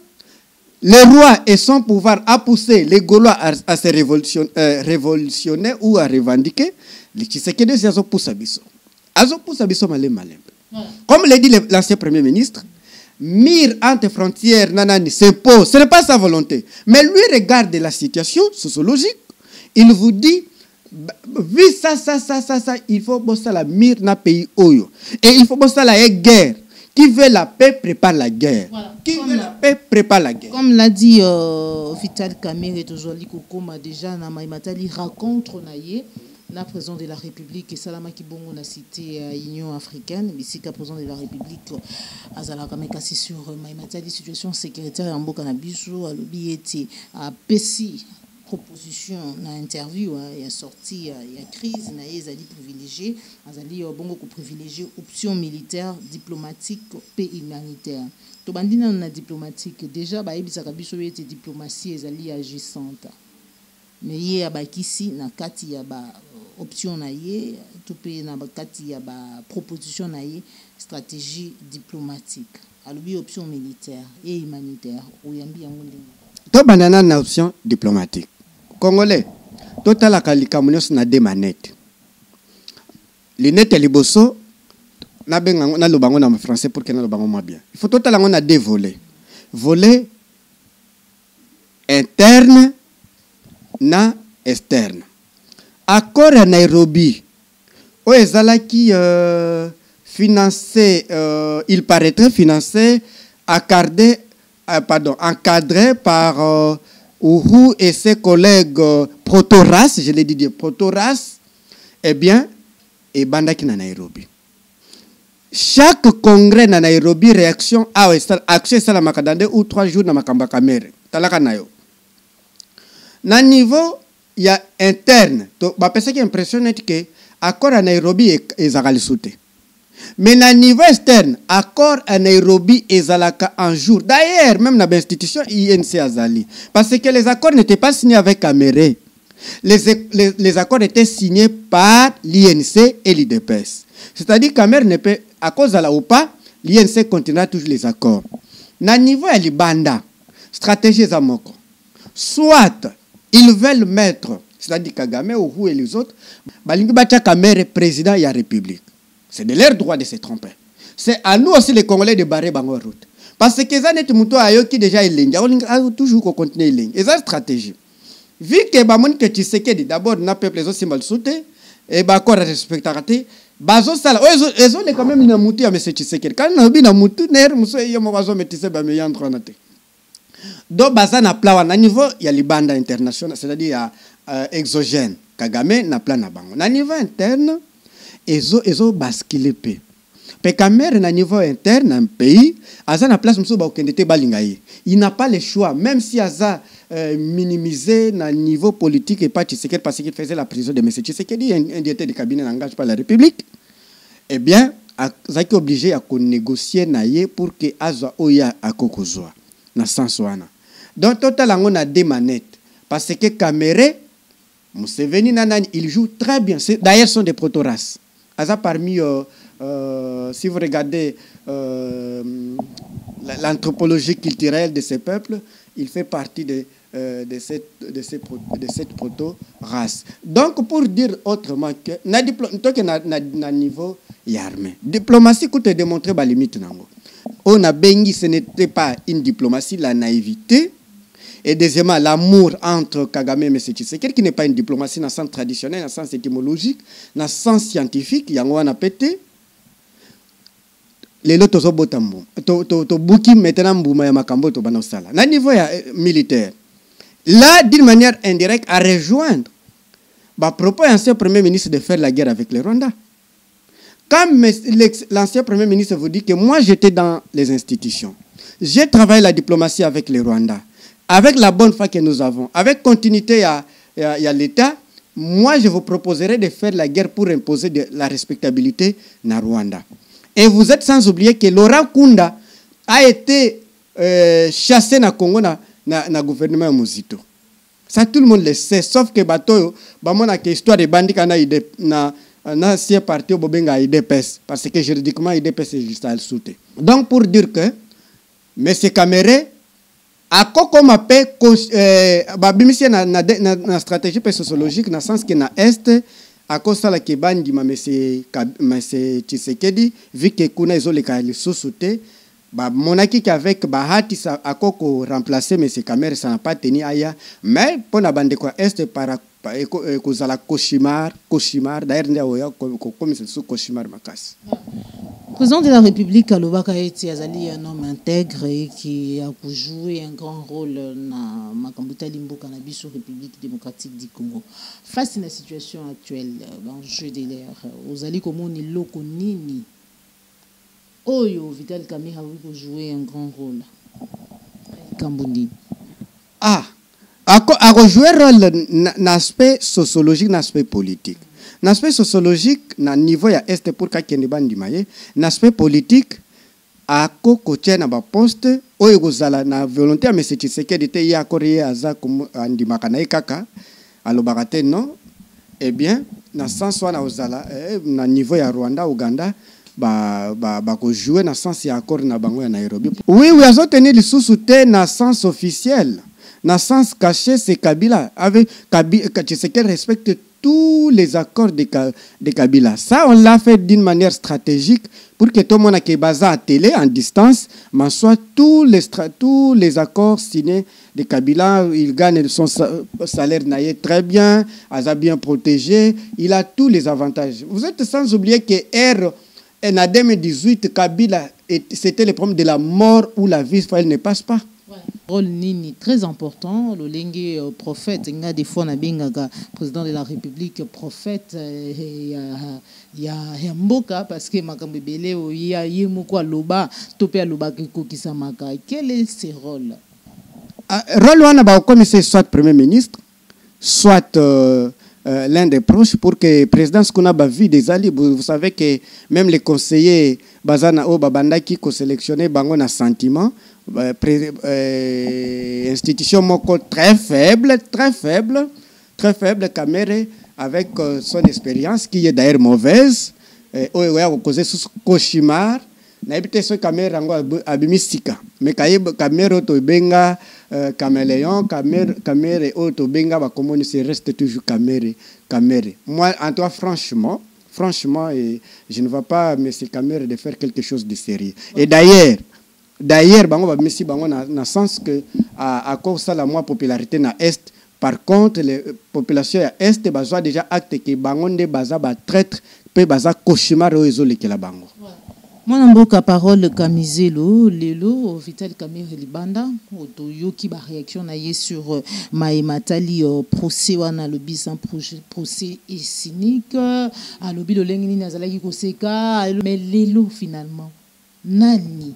le roi et son pouvoir a poussé les Gaulois à se révolutionner ou à revendiquer. Les Tshisekedi, c'est poussé à biso. Azo poussé à biso malé malé. Comme l'a dit l'ancien Premier ministre, mire entre frontières nanani s'impose. Ce n'est pas sa volonté. Mais lui regarde la situation sociologique. Il vous dit, vu ça, il faut bosser la mire dans le pays Oyo. Et il faut bosser la guerre. Qui veut la paix prépare la guerre. Voilà. Qui veut la paix prépare la guerre. Comme l'a dit Vital Kamerhe, aujourd'hui, Kokoma déjà, na Maimatali rencontre naïe. La président de la République et Salama Kibongo na cité Union africaine, ici qu'à président de la République Azala Kamekasi sur Maimatali situation sécuritaire en Boka na biso à l'obiété à Pessi proposition na interview il y a sorti il y a crise na ezali privilégié azali bongo ko privilégier option militaire diplomatique et humanitaire to bandina na diplomatique déjà ba ebisaka biso yete diplomatie ezali agissante mais yé abakisi na kati ya ba option na ye tout pe na kati ya ba proposition na ye stratégie diplomatique alobi option militaire et humanitaire oyambi yango ndenge to banana na option diplomatique congolais total la kalikamunios na de manette linete liboso na benga na lobango na français pour que na lobango ma bien il faut total la on a deux volets volet interne na externe. Accord à Nairobi, où ezalaki financé, il paraîtrait financé, encadré par Uhuru et ses collègues Protoras, je l'ai dit, Protoras, eh bien, et bandaki na Nairobi. Chaque congrès na Nairobi, réaction à action ça la makadande ou 3 jours na makamba kamere. Talaka nayo. Na niveau il y a interne to ba pesa qui impressionne que accord à Nairobi et zakali sauté mais na niveau externe accord à Nairobi et zalaka en jour d'ailleurs même dans l'institution INC azali parce que les accords n'étaient pas signés avec Kamere les accords étaient signés par l'INC et l'IDPS c'est-à-dire Kamere ne peut à cause de la ou pas l'INC continuera toujours les accords na niveau ya libanda stratégie za moko soit ils veulent mettre, c'est-à-dire Kagame, Uhuru et les autres, Balingi Bacha Kamere, président de la République. C'est de leur droit de se tromper. C'est à nous aussi les Congolais de barrer Bango route. Parce que ça n'est pas ayo qui déjà est ligne. On toujours qu'on continue ligne. Et ça stratégie. Vu que Bamon que Tshisekedi d'abord n'a peuple les autres symboles sauté et ba corps respectarité, bazo sala. Ils ont quand même une mouti à monsieur Tshisekedi. Quand on a bien mouti, ner muso yemo bazo metise ba meyandro anate. Donc, baza na plan na niveau il y a libanda international, c'est-à-dire exogène. Kagame na plan na bango. Na niveau interne, ezo basculer pe. Pe Kamere na niveau interne un pays, aza na place muso ba okendete balingaye. Il n'a pas le choix, même si aza minimisé na niveau politique et pas Tshisekedi parce qu'il faisait la prison de M. Tshisekedi, un directeur de cabinet n'engage pas la République. Eh bien, azaki obligé à négocier na ye pour que azwa oya akokozwa. Na sens wana. Donc total on a des manettes parce que Kamere Museveni nanani il joue très bien. D'ailleurs sont des protoras. Asa parmi si vous regardez l'anthropologie culturelle de ces peuples, il fait partie de cette proto-race. Donc pour dire autrement que na niveau armé. Diplomatie coûte démontrer ba limite nango. On a béni, ce n'était pas une diplomatie, la naïveté. Et deuxièmement, l'amour entre Kagame et M. Tshisekedi, qui n'est pas une diplomatie dans le sens traditionnel, dans le sens étymologique, dans le sens scientifique, il y a un pété. lelo tozo botambo to buki maintenant mbuma ya makambo to bana sala na niveau ya militaire là d'une manière indirecte à rejoindre propos ancien premier ministre de faire la guerre avec le Rwanda. Quand l'ancien premier ministre vous dit que moi j'étais dans les institutions, j'ai travaillé la diplomatie avec le Rwanda, avec la bonne foi que nous avons, avec continuité il y a l'État, moi je vous proposerai de faire la guerre pour imposer la respectabilité na Rwanda. Et vous êtes sans oublier que Laurent Kunda a été chassé na Congo na gouvernement Mozito. Ça tout le monde le sait, sauf que bateau, bamona que histoire de bandits kana ide na ancien parti au bobenga IDPS parce que juridiquement IDPS est juste à le soutenir. Donc pour dire que M. Kamere a comme appel babimisi na stratégie sociologique na sens que na est à cause de la kebandi ma M. Tshisekedi vu que kuna izoleka lisusuté monaki qu'avec bahati sa akoko remplacer M. Kamere ça n'a pas tenu aya mais pour na bande quoi est para kozala cauchemar d'ailleurs ndia comme c'est sous cauchemar makasi. Président de la République alobaka eti azali un homme intègre et qui a joué un grand rôle na makambuta limboka na biso République démocratique du Congo. Face à la situation actuelle dans le jeu de l'air, ozali komoni loko nini oyo Vital Kamerhe a joué un grand rôle. Kambundi. A rejoué rôle l'aspect sociologique, l'aspect politique. L'aspect sociologique, na niveau ya est pour kakende bandimaye, l'aspect politique, a kokoche na ba poste, oyo gozala na volonté à M. Tshisekedi te ya koriye aza comme andimaka na kaka, alobaka te non, eh bien, na sens wana ozala, na niveau ya Rwanda, Uganda, ko jouer na sens ya accord na bango ya Nairobi. Oui, azo tenir lisusu te na sens officiel. Na sens caché, c'est Kabila. Avec Tshisekedi respecte tous les accords de Kabila. Ça, on l'a fait d'une manière stratégique pour que tout le monde qui est basé à télé, en distance, mais soit tous les accords signés de Kabila. Il gagne son salaire très bien, il a bien protégé, il a tous les avantages. Vous êtes sans oublier que en 2018, Kabila, c'était le problème de la mort ou la vie, elle ne passe pas. Rôle nini très important le lengue prophète nga des fois na benga président de la République prophète ya mboka parce que makambe belé o ya yemoko loba topé loba ko kisamaka. Quel est ce rôle? Rôle wana ba comme c'est soit premier ministre soit l'un des proches pour que président qu'on a vu des alliés. Vous savez que même les conseillers bazana o babandaki ko sélectionner bango na sentiment. Institution moko très faible, Kamere avec son expérience qui est d'ailleurs mauvaise, a causé sous cauchemar, n'a pas été Kamere rango abimistika, mais Kamere auto benga caméléon, Kamere auto benga ba comment se reste toujours Kamere. Moi en toi franchement, je ne vois pas M. Kamere de faire quelque chose de sérieux. Et D'ailleurs, bango ba messi bango na sens que à cause ça la moins popularité na est. Par contre, les populations à est bazwa déjà acte que bango nde baza ba traître pe baza cauchemar ozo lekela bango. Moi namboka parole Kamizelo lelo Vital Kamerhe libanda otoyoki ba réaction na ye sur Maïmatali procès wana lobi sans procès et cynique a lobi lo lengi ni azalaki koseka mais lelo finalement nani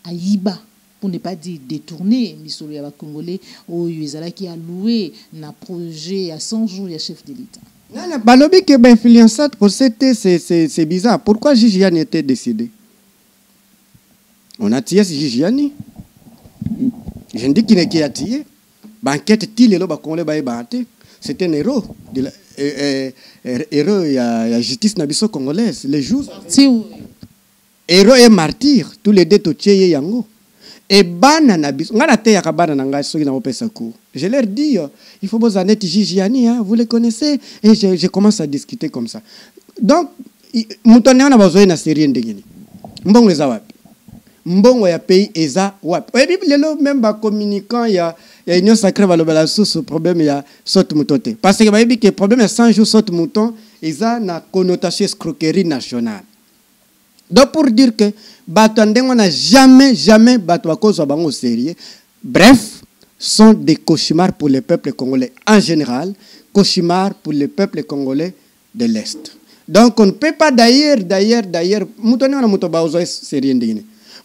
Aïba, pour ne pas dire détourner, misolo ya Congolais, oyo ezalaki alloué na projet à 100 jours ya chef de l'État. Non, balobi que ben influençat pour c'est bizarre. Pourquoi Gigiani était décidé? On a tiré Gigiani. Je ne dis qu'il n'est qu'à tirer. Banquette tile lo ba Congolais ba ebate. C'est un héros de la héros ya justice na biso congolaise les jours. Héros et martyr, tous les deux totié yango. Et bana na biso, ngana te ya kabana na ngai soki na opesa cours. Je leur dis, il faut vos années Gigiani, hein, vous les connaissez. Et je commence à discuter comme ça. Donc, mutone on a besoin na série ndengeni. Mbongo eza wapi? Mbongo ya pays eza wapi? Et puis lelo même ba communicant ya union sacrée va le sous problème ya saute moutote. Parce que ba que problème ya 100 jours saute mouton eza na connotation escroquerie nationale. Donc pour dire que on n'a jamais bateau à cause de bango sérieux. Bref, sont des cauchemars pour le peuple congolais en général, cauchemars pour le peuple congolais de l'Est. Donc on ne peut pas d'ailleurs,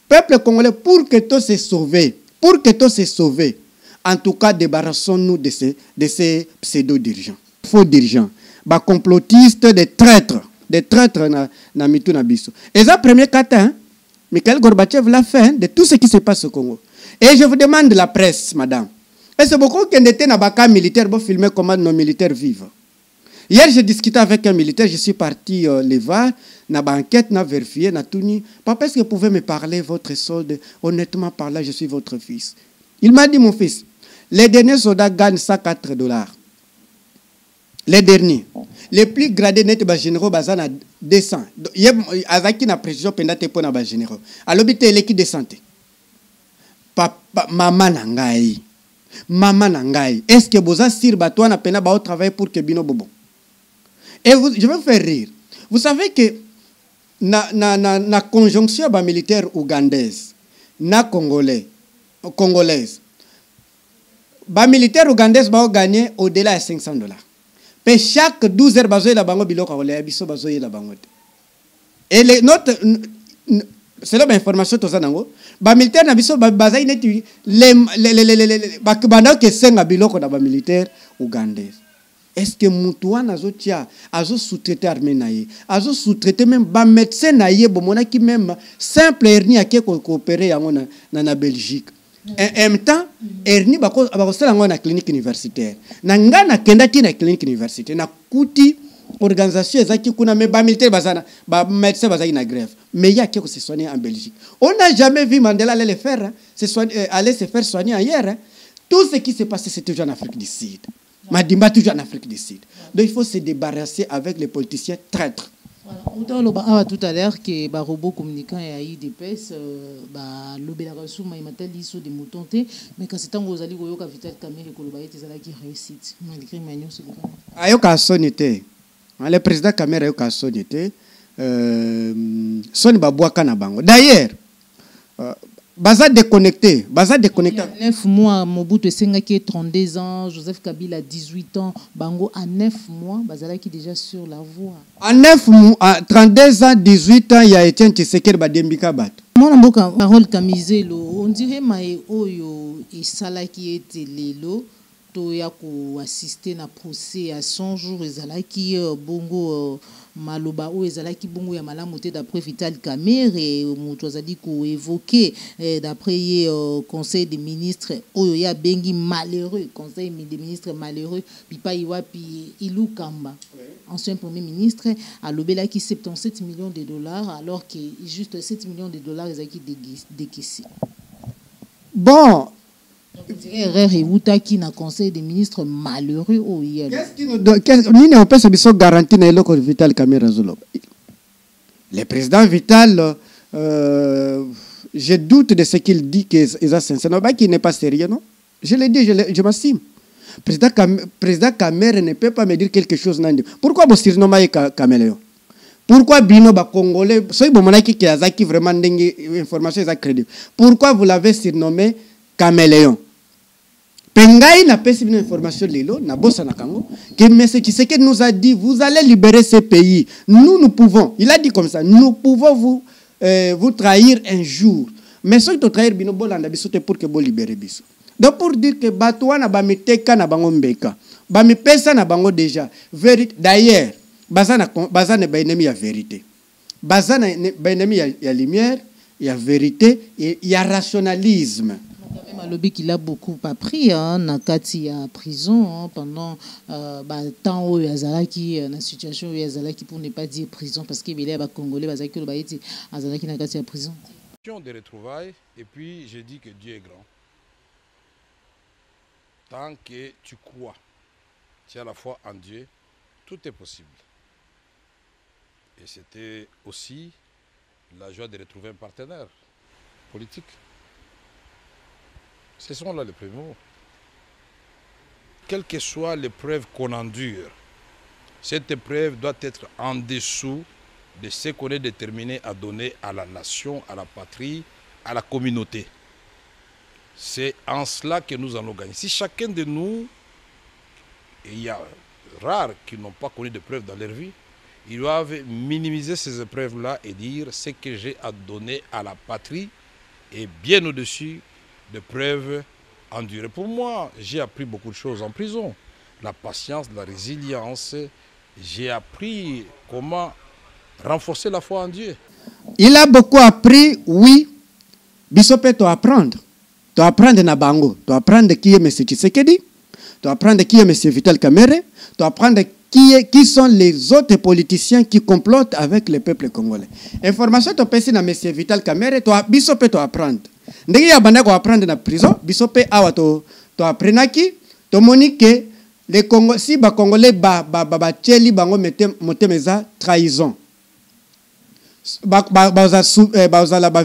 peuple congolais, pour que tout se sauve, en tout cas, débarrassons-nous de ces pseudo-dirigeants, faux dirigeants, complotistes, des traîtres na mitu na biso. Et ça, premier kata, Mikhail Gorbatchev l'a fait de tout ce qui se passe au Congo. Et je vous demande de la presse, madame. Et c'est beaucoup qui étaient dans le militaire pour filmer comment nos militaires vivent. Hier, j'ai discuté avec un militaire, je suis parti les voir, na banquette, na vérifié, na tout ni. Papa, est-ce que vous pouvez me parler, votre solde? Honnêtement parlant, je suis votre fils. Il m'a dit, mon fils, les derniers soldats gagnent $104. Les derniers. Les plus gradés net ba généraux bazana 200. Azaki na précision pendate pour na ba généraux. Alors bité l'équipe de santé. Papa maman nangai. Maman nangai. Est-ce que boza sir ba toi na pena ba au travail pour que bino bobo. Et je vais vous faire rire. Vous savez que na conjonction ba militaire ougandaise na congolaise. Ba militaire ougandaise ba gagner au-delà de $500. Mais chaque 12 heures, bazoye la bango biloko kolea biso bazoye la bango. Et notre c'est là l'information to zanango. Ba militaire na biso bazayi neti les banda ke senga biloko na ba militaire ougandaise. Est-ce que mutuana azotia azo sous-traiter armée naie, azo sous-traiter même ba médecin naie bomona ki même simple hernie ake coopérer yango na Belgique. En même temps, Erni bako na clinique universitaire. Nangana kendati na clinique universitaire. Na kuti organisation ezaki kuna me ba militaire bazana, ba médecin bazaki na grève. Mais il y a qui se soigner en Belgique. On n'a jamais vu Mandela aller le faire, aller se faire soigner ailleurs. Hein. Tout ce qui s'est passé, c'est toujours en Afrique du Sud. Madimba toujours en Afrique du Sud. Donc il faut se débarrasser avec les politiciens traîtres. Voilà. Tout à l'heure que les robots communicants et IDPS l'obélaration ils des moutons mais quand c'est un gros ali goyo Vital Kamerhe Kolobaye qui réussite malgré manion c'est ayoka sonité le président Kamerhe ayoka sonité soni babwaka na bango d'ailleurs baza déconnecté 9 mois Mobutu Senga qui est 32 ans Joseph Kabila 18 ans bango à 9 mois bazala qui déjà sur la voie à 9 mois à 32 ans 18 ans il y a Etienne Tshisekedi badembika bato mon mboka Carole Kamizelo on dirait mai oyo esala qui était lelo to ya ko assister na procès à 100 jours ezalaki bongo maloba o ezalaki bongo ya malamu te d'après Vital Kamerhe moto azali ko évoquer d'après conseil des ministres oyo ya bengi malheureux conseil des ministres malheureux pipa iwapi Ilou Kamba ancien premier ministre alobelaki 77 millions de dollars alors que juste 7 millions de dollars ezalaki décaissés. Bon erreur eutaki na conseil des ministres malheureux au hier. Qu'est-ce qui on peut se garantir na eloko Vital Kamerhe zolo. Le président Vital je doute de ce qu'il dit que est sincère non qui n'est pas sérieux non. Je l'ai dit je m'assume. Président Kamerhe ne peut pas me dire quelque chose nandi. Pourquoi vous surnommez Caméléon? Pourquoi bino ba congolais soy bomonaki ki azaki vraiment ndenge information est crédible. Pourquoi vous l'avez surnommé Caméléon? Pengai n'a pas une information lilo na bossa na kango que M. Tshisekedi nous a dit vous allez libérer ce pays. Nous pouvons. Il a dit comme ça, nous pouvons vous trahir un jour. Mais ce qui trahir bino bolanda biso te pour que vous libérer biso. Donc pour dire que batwa na ba miteka na bango mbeka. Ba mi pesa na bango déjà. D'ailleurs, bazana ba ennemi ya vérité. Bazana ba ennemi ya lumière, ya vérité et ya rationalisme. Même lobby qu'il a beaucoup appris nakati ya prison pendant temps où yazalaki na situation où yazalaki pour ne pas dire prison parce que bilé ba congolais bazaki lo baiti azalaki nakati ya prison. Des retrouvailles et puis je dis que Dieu est grand. Tant que tu crois, tu as la foi en Dieu, tout est possible. Et c'était aussi la joie de retrouver un partenaire politique. Ce sont là les premiers mots. Quelle que soit l'épreuve qu'on endure, cette épreuve doit être en dessous de ce qu'on est déterminé à donner à la nation, à la patrie, à la communauté. C'est en cela que nous allons gagner. Si chacun de nous, et il y a rares qui n'ont pas connu de preuves dans leur vie, ils doivent minimiser ces épreuves-là et dire ce que j'ai à donner à la patrie est bien au-dessus de preuves endurées. Pour moi, j'ai appris beaucoup de choses en prison. La patience, la résilience. J'ai appris comment renforcer la foi en Dieu. Il a beaucoup appris, oui. Bisopé, tu apprendre. Tu apprendre na bango. Tu apprendre qui est M. Tshisekedi. Tu apprendre qui est M. Vital Kamerhe. Tu apprendre qui sont les autres politiciens qui complotent avec le peuple congolais. Information tu peux na M. Vital Kamerhe. Bisopé, tu apprendre. Ndenge ya banda ko apprendre na prison. Bisopé awa tu apprenaki. Tu monique les Congolais, si les Congolais tcheli bango motemeza trahison. Ba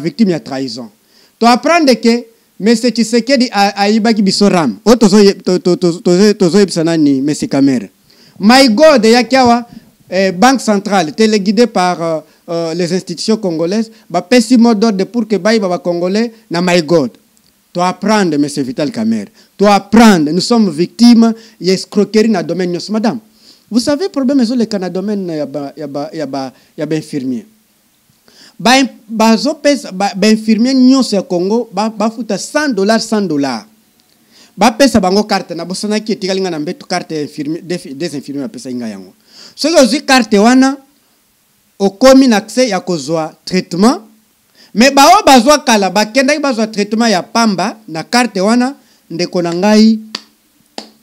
victime ya trahison. Tu apprendre que M. Tshisekedi aibaki bisoram. O tozo yebisana ni M. Kamerhe. My God yakiawa Banque centrale téléguidée par les institutions congolaises ba pesi mot d'ordre pour que ba Congolais na My God. Tu apprendre, M. Vital Kamerhe. Tu apprendre. Nous sommes victimes d'escroquerie dans le domaine. Madame, vous savez, le problème est que dans le domaine, il y a des infirmiers. Les infirmiers au Congo, ils foutent $100, $100. Ils payent une carte. Ils payent une carte des infirmiers. Si vous avez une carte, vous avez accès à un traitement. Mais bao bazwa kala bakenda bazwa traitement ya pamba na carte wana ndeko na ngai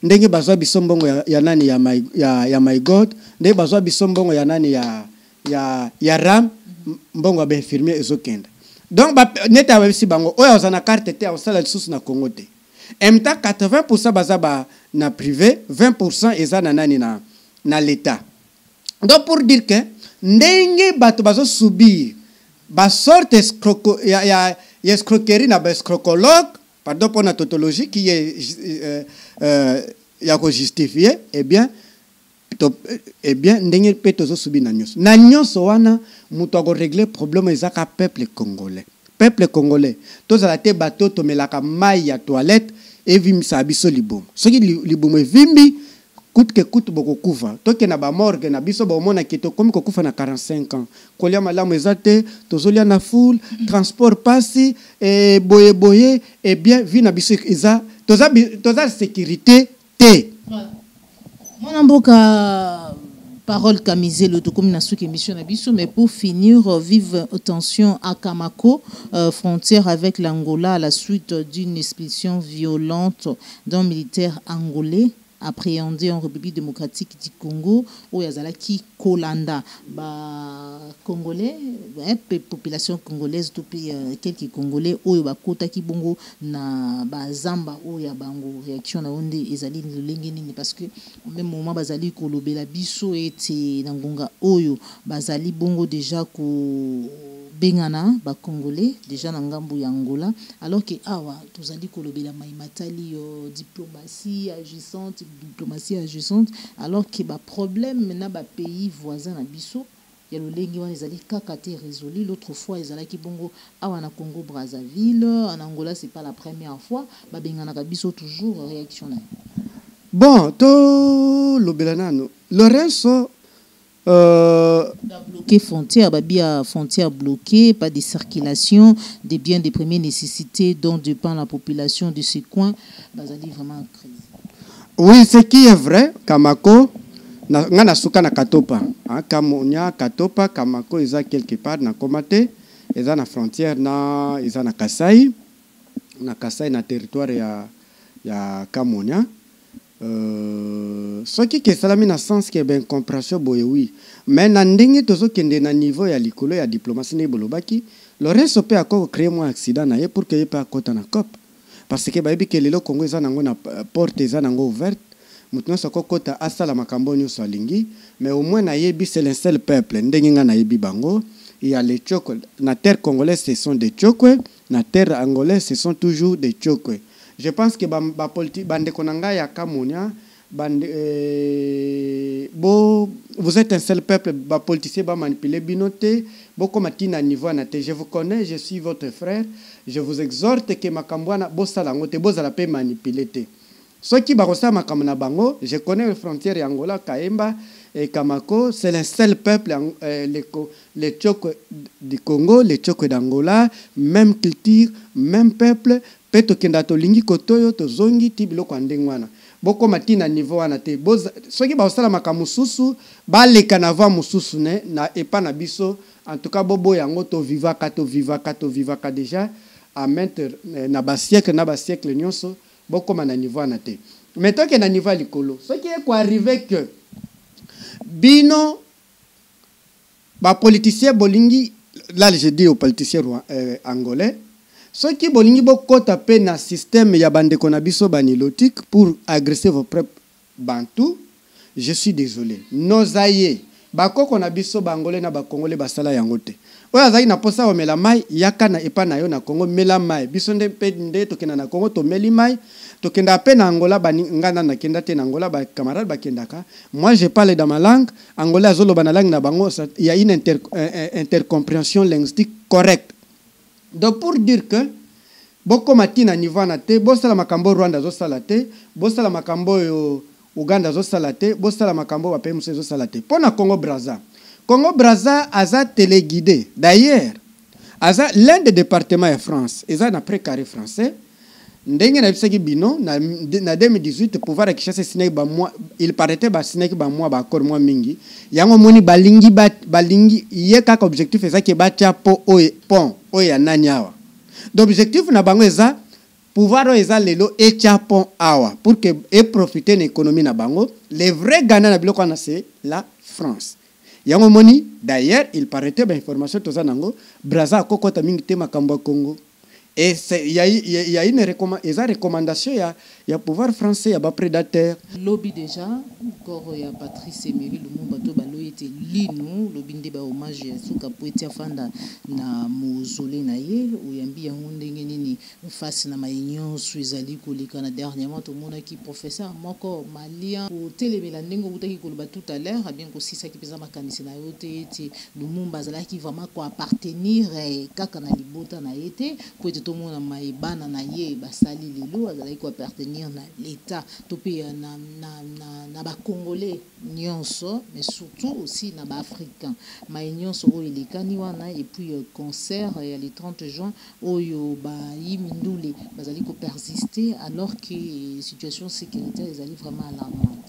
ndenge bazwa bisombongo ya nani ya my God ndenge bazwa bisombongo ya nani ya ram mbongo ba infirmier ezokenda donc ba neta ba bisi bango oyo za na carte te osala lisusu na Congo te emta 80% baza na privé 20% eza na nani na l'état donc pour dire que ndenge bato bazo subir ba sorte escroquerie na ba escrocologue pardon pour la tautologie qui est ya ko justifier eh bien ndenge peto zo subi na nyonso wana muto ko régler problème ezaka peuple congolais tozala te bato to melaka mai ya toilette evimisa biso libomo soki libomo evimbi coûte que coûte beaucoup kufa toke na ba morgue na biso ba mona kito comme ko kufa na 45 ans kolia malamu ezate tozolia na foule transport passi et boye et bien vie na biso eza toza sécurité te mon mboka parole Kamizé le comme na souk émission na biso mais pour finir vive tension à Kamako frontière avec l'Angola à la suite d'une expulsion violente d'un militaire angolais appréhendé en République démocratique du Congo où yazalaki Kolanda ba congolais population congolaise tout pays quelques congolais où ba kota ki bongo na ba zamba où ya bango réaction na onde ezali lolenge nini parce que au même moment bazali kolobela biso ete na ngonga oyo bazali bongo déjà ko bengana ba congolais déjà na ngambu ya Angola alors que awa tozali kolobela maimatali diplomatie agissante alors que ba problème na ba pays voisins na biso ya lolengi wana ezali kaka te résolu l'autre fois ezalaki bongo awa na Congo Brazzaville en Angola c'est pas la première fois ba bengana ka biso toujours réaction na bon to lobela nano Lorenzo bloqué frontière, frontière bloquée, pas de circulation, des biens de première nécessité dont dépend la population de ce coin, bazali vraiment en crise. Oui, ce qui est vrai, Kamako, na suka na Katopa, Kamonia, Katopa, Kamako, ils ont quelque part na Komate, ils ont na frontière na, ils ont na Kasai na territoire ya Kamonia. Ce qui est salami na sens que ben compréhension boye oui mais na ndenge tozo kende na niveau ya likolo ya diplomatie ne bolobaki Lorenzo pe akoko créer un accident na ye pour que ye pa kota na COP parce que bayebi ke lelo Congo eza nango na porte eza nango ouverte mutu nyonso akokota asala makambo nyonso alingi mais au moins na yebi c'est le seul peuple ndenge nga na yebi bango il y a les Tchokwe na terre congolaise ce sont des Tchokwe na terre angolaise ce sont toujours des Tchokwe. Je pense que ba politique bande konanga ya Kamonia vous êtes un seul peuple, les politiciens vont manipuler binoté, beaucoup matina niveau anate. Je vous connais, je suis votre frère, je vous exhorte que makambwana bossa langote, bossa la paix manipuler. Ceux qui barossa makamna bango, je connais les frontières Angola, Kaemba et Kamako, c'est le seul peuple, les Tchoko du Congo, les Tchoko d'Angola, même culture, même peuple, peto kendato lingi kotoyo to zongi tibilo kwa ndengwana. Boko matina niveau anate. Ceux qui barossa la makamususu, baleka na va mususu ne na epa na biso, en tout cas bobo yango to vivaka déjà à mettre na ba siècle nyonso. Beaucoup na niveau anate. Maintenant que na niveau likolo, ce qui est quoi arrivé que bino ba politicien bolingi, là je dis aux politiciens angolais, ceux qui bolingi beaucoup taper na système ya bande konabiso banilotique pour agresser vos propres bantou, je suis désolé. Nos aïeux bako konabiso bangolais na ba congolais basala yangote. Oya zai na posa omela mai yaka na epa na yo na Congo mela mai biso nde pe nde tokenda na Congo to meli mai tokenda pe na Angola bani ngana na kenda te na Angola ba camarade ba kendaka. Moi je parle dans ma langue angolais azolo bana langue na bango, il y a une intercompréhension linguistique correcte. Donc pour dire que boko matina niveau na te bosala makambo Rwanda zo salate bosala makambo yo Uganda zo salate bosala makambo ba pe muso zo salate pona Congo Brazza. Congo Brazza a téléguidé. D'ailleurs, l'un des départements de France, ils ont un précaré français. Ndenge na bisaki bino na 2018 pouvoir akishase sinek ba moi il paraîtait ba sinek ba moi ba akor moi mingi yango moni balingi ye kaka objectif ezaki ba tia pont oya nani awa. D'objectif na bango eza pouvoir eza lelo e tia pont awa pour que et profiter de l'économie na bango. Les vrais gagnants na biloko na c'est la France. Yango moni d'ailleurs il paraîtait ba information tozanango Brazza kokota mingi te makambo Congo. Et il y a une recommandation, il y a pouvoir français, il y a prédateur. Lobby déjà, encore il y a Patrice Emery, le monde bateau balo était lino, lobby ndeba hommage à Souka Poetia Fanda na mausolée na ye, où yambi yangonde nini face na maignon suizali kolika na dernièrement tout le monde qui professeur moko malien au télémélandingo utaki koloba tout à l'heure, bien que si ça qui pesa makanisi na yote eti le monde bazala qui vraiment quoi appartenir kaka na libota na été pour tout le monde maïbana na ye basali lelo azali ko appartenir na l'état topé na ba congolais nyonso mais surtout aussi na ba africain ma nyonso o elekani wana et puis concert ya le 30 juin oyo ba yimindule bazali ko persister alors que situation sécuritaire ezali vraiment alarmante.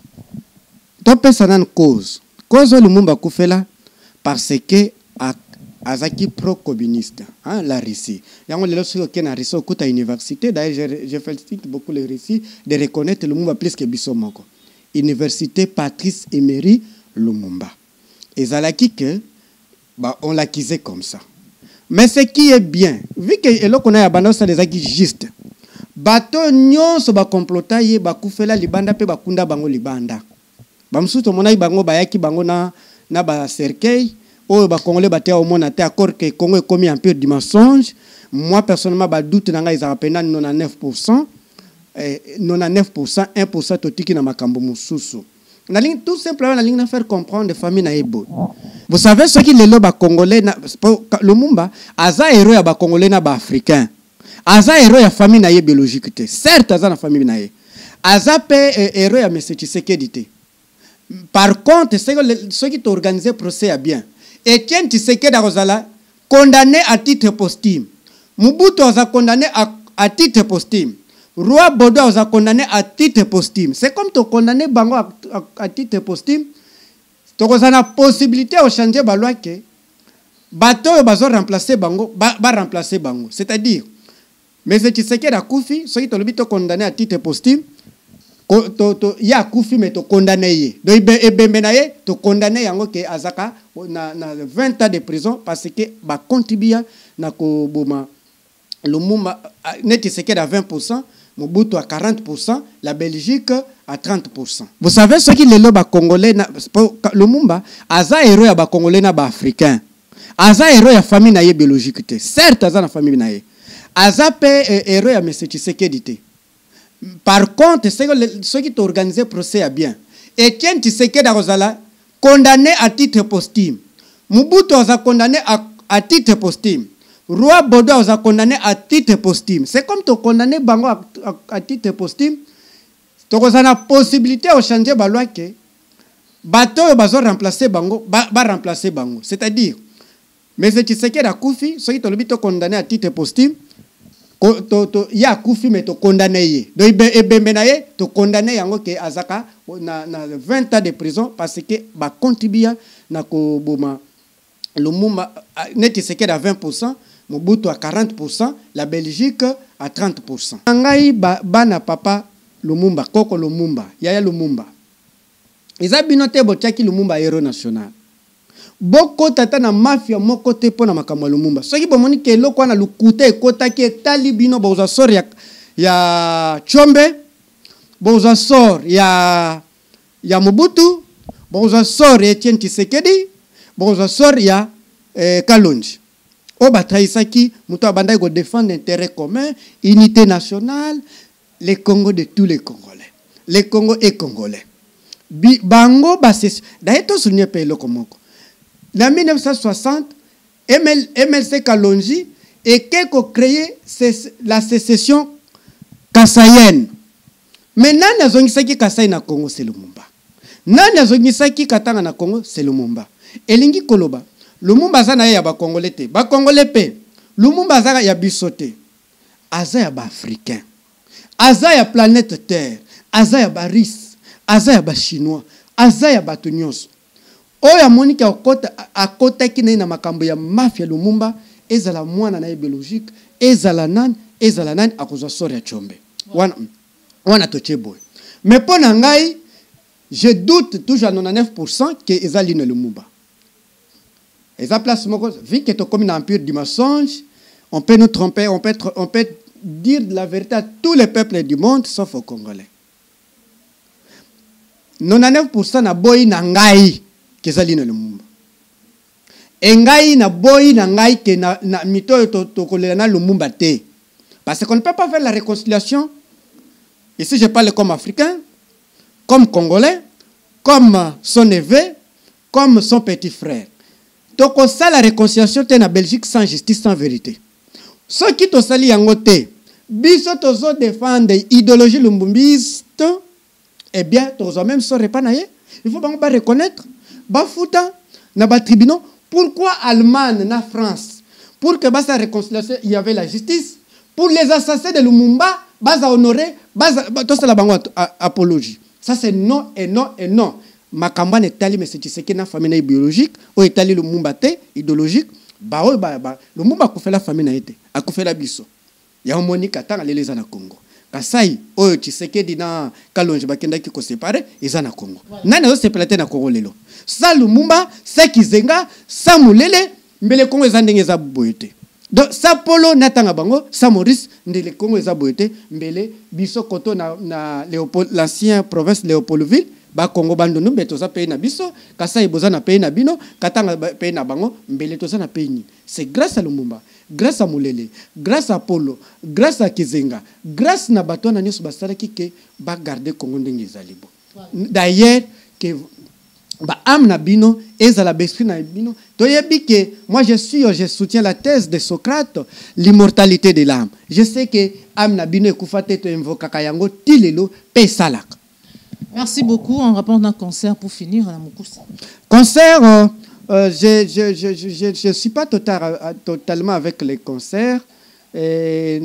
Topé sanan cause Lumumba kufela parce que azaki pro-communiste, hein, la Russie. Yango lelo siko kena Russie okuta université. D'ailleurs, je félicite beaucoup les Russes de reconnaître Lumumba plus que biso moko. Université Patrice Emery Lumumba. Et zalaki que on l'accusait comme ça. Mais ce qui est bien, vu que eloko na ya banda ça les acquis juste. Bato nyonso ba complota ye ba kufela libanda pe bakunda bango libanda. Bamsuto mona bango bayaki bango na ba cercueil. Oh, bah Congolais baté au monde à accord que Congo est commis un peu du mensonge. Moi personnellement bah doute nanga ils appellent 99%, 99%, 1% totiki na makambo mususu. Na ligne tout simplement la ligne à faire comprendre des familles na ebo. Vous savez ce qui les loba Congolais na Lumumba aza héros ya ba Congolais na ba africain. Aza héros ya famille na ye biologique té. Certes aza na famille na ye. Aza pe héros ya monsieur Tshisekedi té. Par contre ceux qui t'organisé procès à bien. Etienne Tshisekedi Arozala condamné à titre posthume. Mobutu a condamné à titre posthume. Roi Bodo a condamné à titre posthume. C'est comme tu condamné bango à titre posthume. Tu as la possibilité de changer la loi que bateau va remplacer bango, va remplacer bango. C'est-à-dire, mais Tshisekedi a koufi, ceux qui t'ont condamné à titre posthume. Il y a koufi mais to condamné ye do ebembe na ye to condamné yango ke azaka na 20 ans de prison parce que ba contribuer na ko boma Lumumba neti sekeda à 20%, Mobutu à 40%, la Belgique à 30%. Vous savez ce qui les loba congolais na Lumumba aza héros ya ba congolais na ba africain. Aza héros ya famille na ye biologique té. Certes aza na famille na ye. Aza pe héros ya monsieur Tshisekedi té. Par contre, ceux qui t'ont organisé le procès à bien. Etienne Tshisekedi Rosala, condamné à titre posthume. Mobutu a condamné à titre posthume. Roi Bodo a condamné à titre posthume. C'est comme tu condamné Bango à titre posthume. Tu as la possibilité de changer la loi que bateau va remplacer Bango, va remplacer Bango. C'est-à-dire, mais si tu sais qu'il y a Koufi, ceux qui t'ont condamné à titre posthume, il y a Koufi, mais tu condamné. Donc, tu condamné Yango que Azaka na 20 ans de prison parce que va contribuer na ko boma Lumumba net c'est à 20%, Mobutu à 40%, la Belgique à 30%. Ngai bana papa Lumumba, Koko Lumumba, Yaya Lumumba. Eza binote botiaki Lumumba héros national. Boko tata na mafia moko te pona makambo Lumumba. Soki bomoni ke eloko na lukuta ekotaki etali bino boza sor ya Chombe, boza sor ya Mobutu, boza sor ya Etienne Tshisekedi, boza sor ya Kalonji. O bataisaki muto abandai go défendre l'intérêt commun, unité nationale, le Congo de tous les Congolais. Le Congo est congolais. Bango bases d'ailleurs souligné pe eloko moko. En 1960, MLC Kalonji et qui a créé la sécession kassayenne. Mais nani azongisaki Kasaï na Congo c'est Lumumba. Nani azongisaki Katanga na Congo c'est Lumumba. Elingi koloba Lumumba zana ya ba Congolais te. Ba Congolais pe. Lumumba zana ya bisote. Aza ya ba africain. Aza ya planète Terre. Aza ya ba Russe. Aza ya ba chinois. Aza ya ba nyonso. Oya moniki akota ki na makambo ya mafia Lumumba ezala mwana na biologique ezala nani akozwa sori ya Chombe. Wana tochebo. Mais pour ngai je doute toujours à 99% que ezali na Lumumba. Eza place moko vu que to comme un empire du mensonge, on peut nous tromper, on peut dire de la vérité à tous les peuples du monde sauf aux Congolais. 99% na boyi na ngai kezali na Lumumba. Engai na boyi na ngai ke na mito to kolela na Lumumba te. Parce qu'on ne peut pas faire la réconciliation. Ici je parle comme africain, comme congolais, comme son neveu, comme son petit frère. Donc ça la réconciliation te na Belgique sans justice, sans vérité. Ceux qui to sali yango te, biso tozo défendre idéologie lumbumbiste, eh bien tozo même so repanaye. Il faut pas reconnaître. Bafouta, na ba tribunaux, pourquoi Allemagne, na France, pour que basa réconciliation, il y avait la justice, pour les assassins de Lumumba, basa honorer, basa tout ça la bango apologie. Ça c'est non et non et non. Makamba ne tali mais c'est que na famille biologique, ou etali Lumumba te idéologique, ba Lumumba ko fait la famille na été, a ko fait la biso. Ya Monica tanga les na Congo. Kasai oyo Tshisekedi na Kalonji bakendaki ko séparer eza na Congo. Nani zo séparer na Congo lelo. Sa Lumumba, sa Kizenga, sa Mulele, mbele Congo eza ndenge eza boyete. Donc sa Polo natanga bango, sa Maurice ndele Congo eza boyete, mbele biso koto na Léopold l'ancien province Léopoldville, ba Congo bandonu beto za pays na biso, Kasai boza na pays na bino, Katanga pays na bango, mbele to za na pays ni. C'est grâce à Lumumba. Grâce à Mulele, grâce à Polo, grâce à Kizenga, grâce à Batona Nyos Bastaraki qui va garder Congo Ndengezalibo. D'ailleurs, que ba am na bino, ezala besprit na bino. Toyebi que moi je soutiens la thèse de Socrate, l'immortalité de l'âme. Je sais que am na bino ekufate to invoka kayango tilelo pe salak. Merci beaucoup. On rapporte un concert pour finir à la Moukoussa. Concert. Je ne suis pas totalement avec les concerts et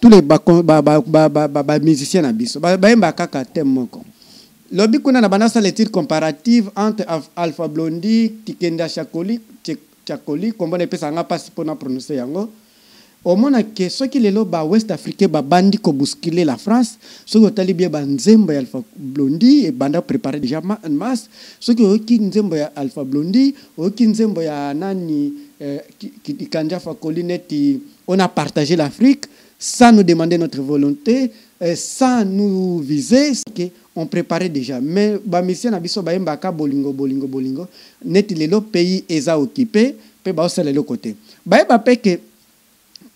tous les musiciens n'abisso. L'objet qu'on a dans les titres comparatifs entre Alpha Blondy, Tikenda Chakoli, comme on appelle ça, on n'a pas si pour prononcer yango. Au moins que ceux qui les loba West Africain bandi ko bousculer la France, ceux qui ont bien banzembo Alpha Blondy et banda préparé déjà en masse, ceux qui ont nzembo Alpha Blondy, qui nzembo ya nani qui kanja fakoli neti, on a partagé l'Afrique sans nous demander notre volonté, sans nous viser, que on préparait déjà. Mais ba mission na biso ba mbaka bolingo neti lelo pays eza occupé, pe ba osala le côté. Ba pe que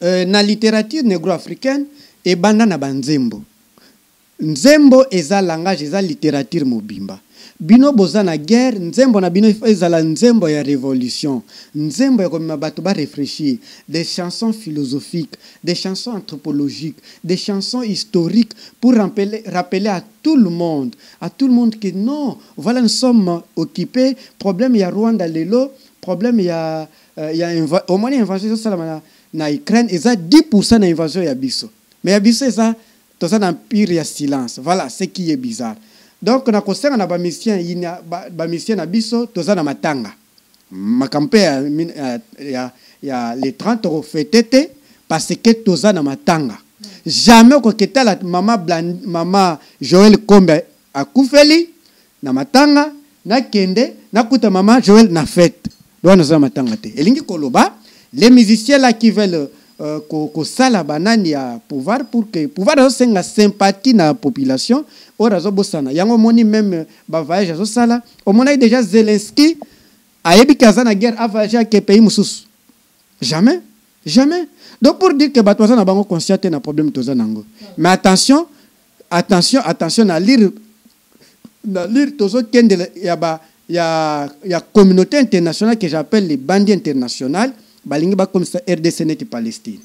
na littérature négro-africaine et banda na banzembo nzembo eza langage eza littérature mobimba. Bino boza na guerre, nzembo na bino ezala nzembo ya révolution, nzembo ya komema bato ba réfléchir, des chansons philosophiques, des chansons anthropologiques, des chansons historiques pour rappeler à tout le monde que non, voilà, nous sommes occupés, problème ya Rwanda lelo, problème ya au moins invasion ça na Ukraine, eza 10% na invasion ya biso. Mais ya biso eza toza na empire ya silence. Voilà, ce qui est bizarre. Donc na kosenga na ba mission na biso toza na matanga makampe ya les 30 euros fêté parce que toza na matanga. Jamais ko ketala mama Joël Kombe akufeli na matanga na kende na kuta mama Joël na fête do na za matanga te elingi koloba les musiciens là qui veulent ko sala banani ya pouvoir pour que pouvoir senga sympathie na population orazo bosana yango moni même ba voyage zo sala o mona déjà Zelensky ayebi kazana guerre a voyagé ke pays mususu jamais donc pour dire que batwaza na bango conscient na problème toza nango mais attention na lire tozo kende ya communauté internationale que j'appelle les bandits internationales balingi ba comme ça RDC net Palestine.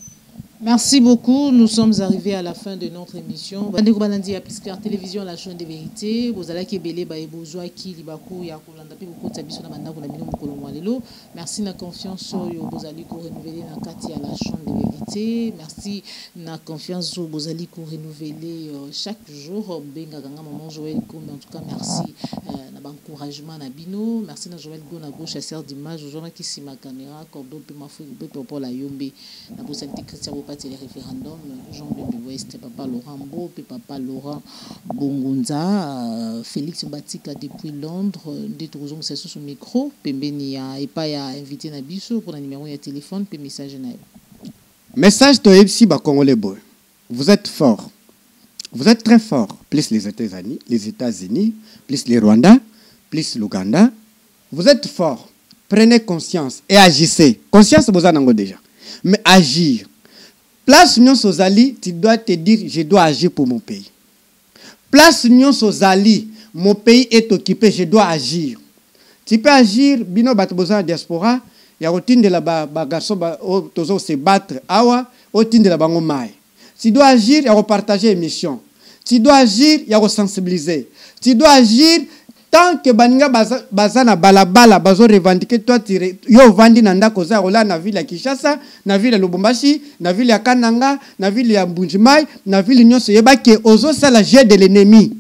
Merci beaucoup. Nous sommes arrivés à la fin de notre émission. Bandeko Balandi ya Plus Clair Télévision, la chaîne des vérités. Bozala kebele ba ebozwa ki libako ya kolanda pe bokota biso na bandako na bino mokolo mwalelo. Merci na confiance yo bozali ko renouveler na kati ya la chaîne des vérités. Merci na confiance yo bozali ko renouveler chaque jour. Benga ganga maman Joël Kombe, en tout cas merci na encouragement na bino. Merci na Joël Go na gauche chasseur d'image, jona ki sima caméra, cordo pe mafu pe pour la yombe. Na bosante Christian les référendums, Jean Bébé West, Papa Laurent Beau, Papa Laurent Bongonza, Félix Batika depuis Londres, des tourons c'est sur son micro, Pembenia et pas à inviter Nabiso pour un numéro de téléphone, puis message naïf. Message to MC ba Congolais boy. Vous êtes forts. Vous êtes très forts. Plus les États-Unis, plus les Rwandais, plus l'Ouganda. Vous êtes forts. Prenez conscience et agissez. Conscience vous en avez déjà. Mais agir. Place Union Sozali, tu dois te dire, je dois agir pour mon pays. Place Union Sozali, mon pays est occupé, je dois agir. Tu peux agir, bino batboza diaspora, ya routine de la garçon tozo se battre awa, routine de la bango mai. Tu dois agir, ya repartager émission. Tu dois agir, ya resensibiliser. Tu dois agir tant que baninga bazana balabala bazo revendiquer toi yo vandi na ndako za rola na ville ya Kinshasa, na ville ya Lubumbashi, na ville ya Kananga, na ville ya Mbujimai, na ville nyonso yeba ke ozo sala jeu de l'ennemi.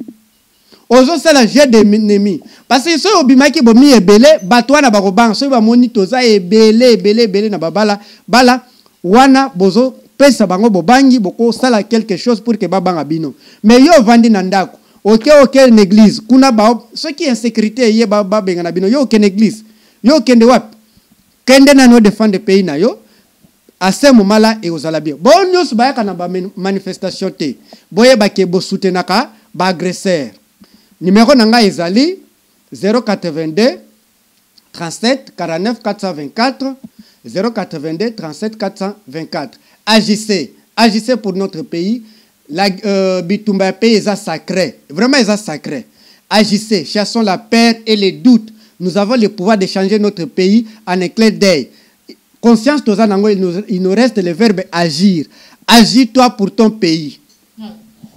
Ozo sala jeu de l'ennemi parce que so obimaki bomi ebele batwa na barobang so ba moni toza ebele na babala bala wana bozo pesa bango bobangi boko sala quelque chose pour que babanga bino mais yo vandi na ndako. Ok, une église. Kuna ba ce qui est insécurité yé ba benga na bino yo ok une église. Yo kende wap. Kende na no défendre pays na yo. À ce moment là et aux alabia. Bon nyos ba kana ba manifestation te. Boye ba ke bo soutenaka ba agresseur. Numéro nanga ezali 082 37 49 424 082 37 424. Agissez pour notre pays. La Bitumba pays est sacré, vraiment est sacré. Agissez, chassons la peur et les doutes. Nous avons le pouvoir de changer notre pays en un clin d'œil. Conscience, il nous reste le verbe agir. Agis-toi pour ton pays.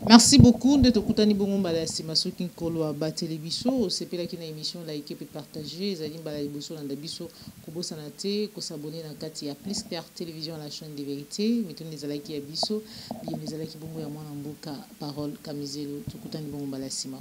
Merci beaucoup de Tokutani Bongomba la Simasoki Kolo Aba Télébiso. C'est pour la émission la équipe partager. Zalim Bala Iboso Landabiso Kobo Sanate, ko s'abonner dans Katia Plus Clair Télévision la chaîne des vérités. Mettons les alaki Abiso, bien les alaki Bongo ya Mwana Mboka parole Kamizelo Tokutani Bongomba la Sima.